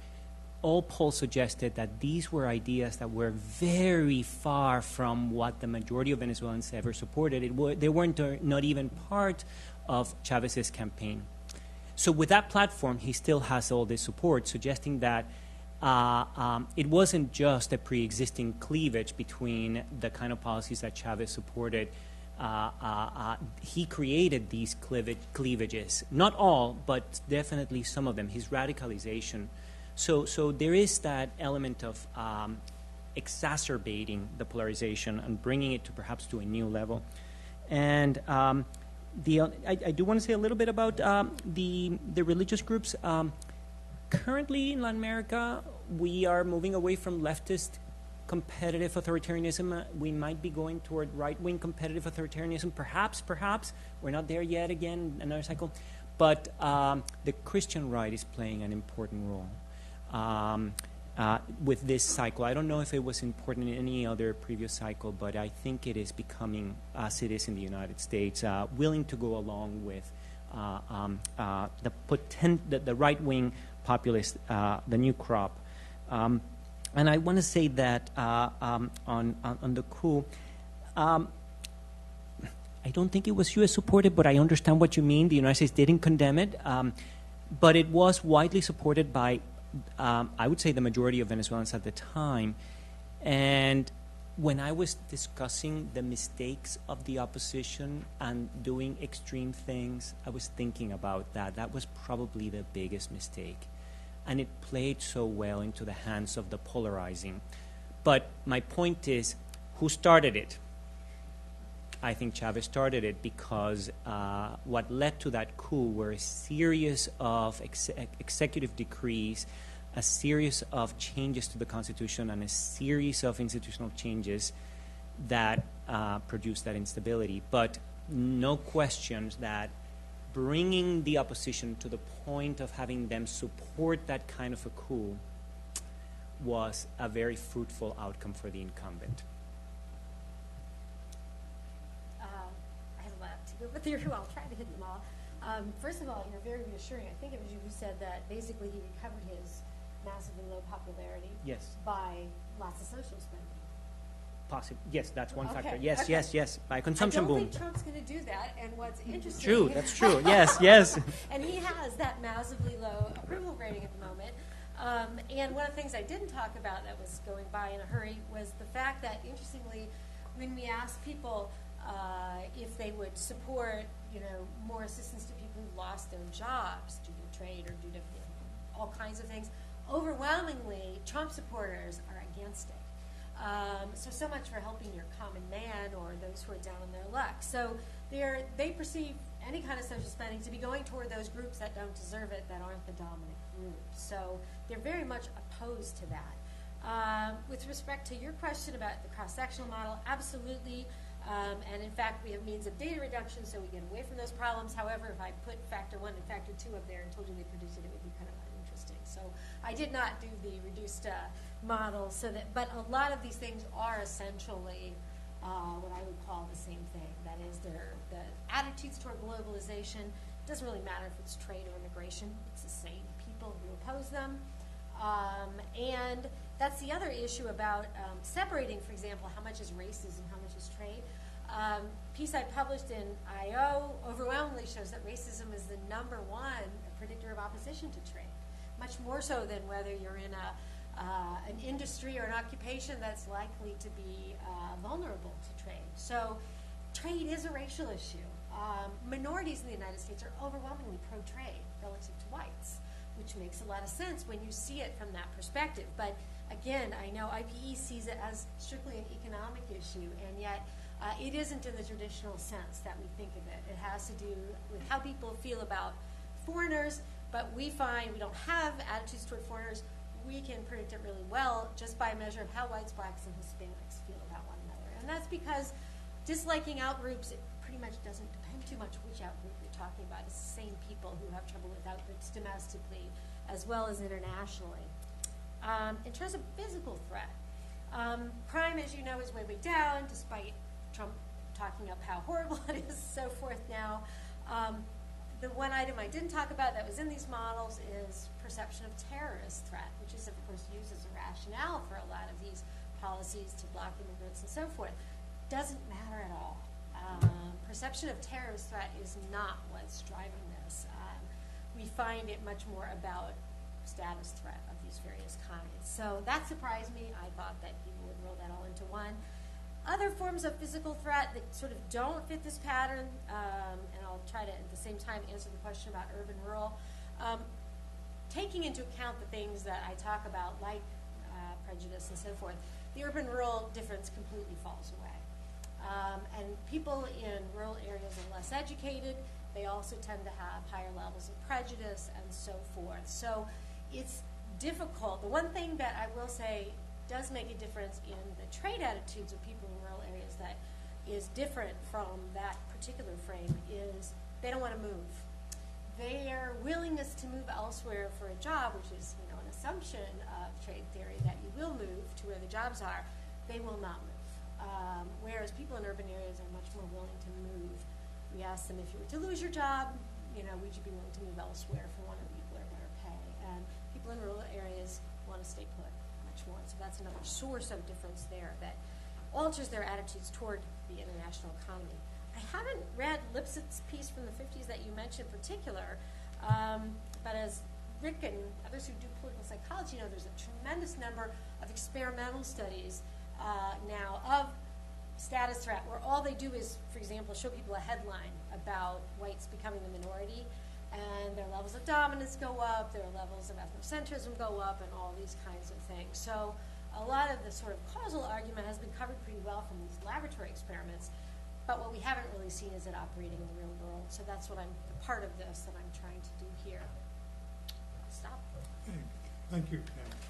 All polls suggested that these were ideas that were very far from what the majority of Venezuelans ever supported. They weren't not even part of Chavez's campaign. So with that platform, he still has all this support, suggesting that it wasn't just a pre-existing cleavage between the kind of policies that Chavez supported. He created these cleavages. Not all, but definitely some of them, his radicalization. So there is that element of exacerbating the polarization and bringing it to perhaps to a new level. And I do want to say a little bit about the religious groups. Currently in Latin America, we are moving away from leftist competitive authoritarianism. We might be going toward right-wing competitive authoritarianism. Perhaps. We're not there yet again, another cycle. But the Christian right is playing an important role with this cycle. I don't know if it was important in any other previous cycle, but I think it is becoming, as it is in the United States, willing to go along with the right-wing populist, the new crop. And I want to say that on the coup, I don't think it was U.S. supported, but I understand what you mean. The United States didn't condemn it, but it was widely supported by, I would say, the majority of Venezuelans at the time. And when I was discussing the mistakes of the opposition and doing extreme things, I was thinking about that. That was probably the biggest mistake. And it played so well into the hands of the polarizing. But my point is, who started it? I think Chavez started it because what led to that coup were a series of executive decrees, a series of changes to the Constitution, and a series of institutional changes that produced that instability. But no questions that bringing the opposition to the point of having them support that kind of a coup was a very fruitful outcome for the incumbent. I have a lot to go through. I'll try to hit them all. First of all, very reassuring. I think it was you who said that basically he recovered his massively low popularity by lots of social spending. Yes, that's one factor. Okay. Yes. By consumption boom. I don't think Trump's going to do that. And what's interesting. True, that's true. Yes. And he has that massively low approval rating at the moment. And one of the things I didn't talk about that was going by in a hurry was the fact that, interestingly, when we asked people if they would support, more assistance to people who lost their jobs due to trade or due to all kinds of things, overwhelmingly, Trump supporters are against it. So much for helping your common man or those who are down on their luck. So they perceive any kind of social spending to be going toward those groups that don't deserve it, that aren't the dominant group. So they're very much opposed to that. With respect to your question about the cross-sectional model, absolutely. And in fact, we have means of data reduction, so we get away from those problems. However, if I put factor 1 and factor 2 up there and told you they produced it, it would be kind of uninteresting. So I did not do the reduced model, but a lot of these things are essentially what I would call the same thing. That is, the attitudes toward globalization. It doesn't really matter if it's trade or immigration. It's the same people who oppose them. And that's the other issue about separating, for example, how much is racism, how much is trade. piece I published in I.O. overwhelmingly shows that racism is the #1 predictor of opposition to trade, much more so than whether you're in an industry or an occupation that's likely to be vulnerable to trade. So trade is a racial issue. Minorities in the United States are overwhelmingly pro-trade relative to whites, which makes a lot of sense when you see it from that perspective. But again, I know IPE sees it as strictly an economic issue, and yet it isn't in the traditional sense that we think of it. It has to do with how people feel about foreigners, but we find we don't have attitudes toward foreigners. We can predict it really well just by a measure of how whites, blacks, and Hispanics feel about one another. And that's because disliking outgroups, it pretty much doesn't depend too much which outgroup you're talking about. It's the same people who have trouble with outgroups domestically as well as internationally. In terms of physical threat, crime, as you know, is way, way down, despite Trump talking up how horrible it is, so forth now. The one item I didn't talk about that was in these models is perception of terrorist threat, which is, of course, used as a rationale for a lot of these policies to block immigrants and so forth. Doesn't matter at all. Perception of terrorist threat is not what's driving this. We find it much more about status threat of these various kinds. So that surprised me. I thought that people would roll that all into one. Other forms of physical threat that sort of don't fit this pattern, and I'll try to at the same time answer the question about urban-rural, taking into account the things that I talk about, like prejudice and so forth, the urban-rural difference completely falls away. And people in rural areas are less educated. They also tend to have higher levels of prejudice and so forth. So it's difficult. The one thing that I will say does make a difference in the trade attitudes of people in rural areas that is different from that particular frame is they don't want to move. Their willingness to move elsewhere for a job, which is an assumption of trade theory that you will move to where the jobs are, they will not move. Whereas people in urban areas are much more willing to move. We ask them, if you were to lose your job, would you be willing to move elsewhere for one or better pay? And people in rural areas want to stay put much more. So that's another source of difference there that alters their attitudes toward the international economy. I haven't read Lipsett's piece from the 50s that you mentioned in particular, but as Rick and others who do political psychology know, there's a tremendous number of experimental studies now of status threat, where all they do is, for example, show people a headline about whites becoming the minority, and their levels of dominance go up, their levels of ethnocentrism go up, and all these kinds of things. So a lot of the sort of causal argument has been covered pretty well from these laboratory experiments, but what we haven't really seen is it operating in the real world. So that's what the part of this that I'm trying to do here. Stop. Okay. Thank you, Pam.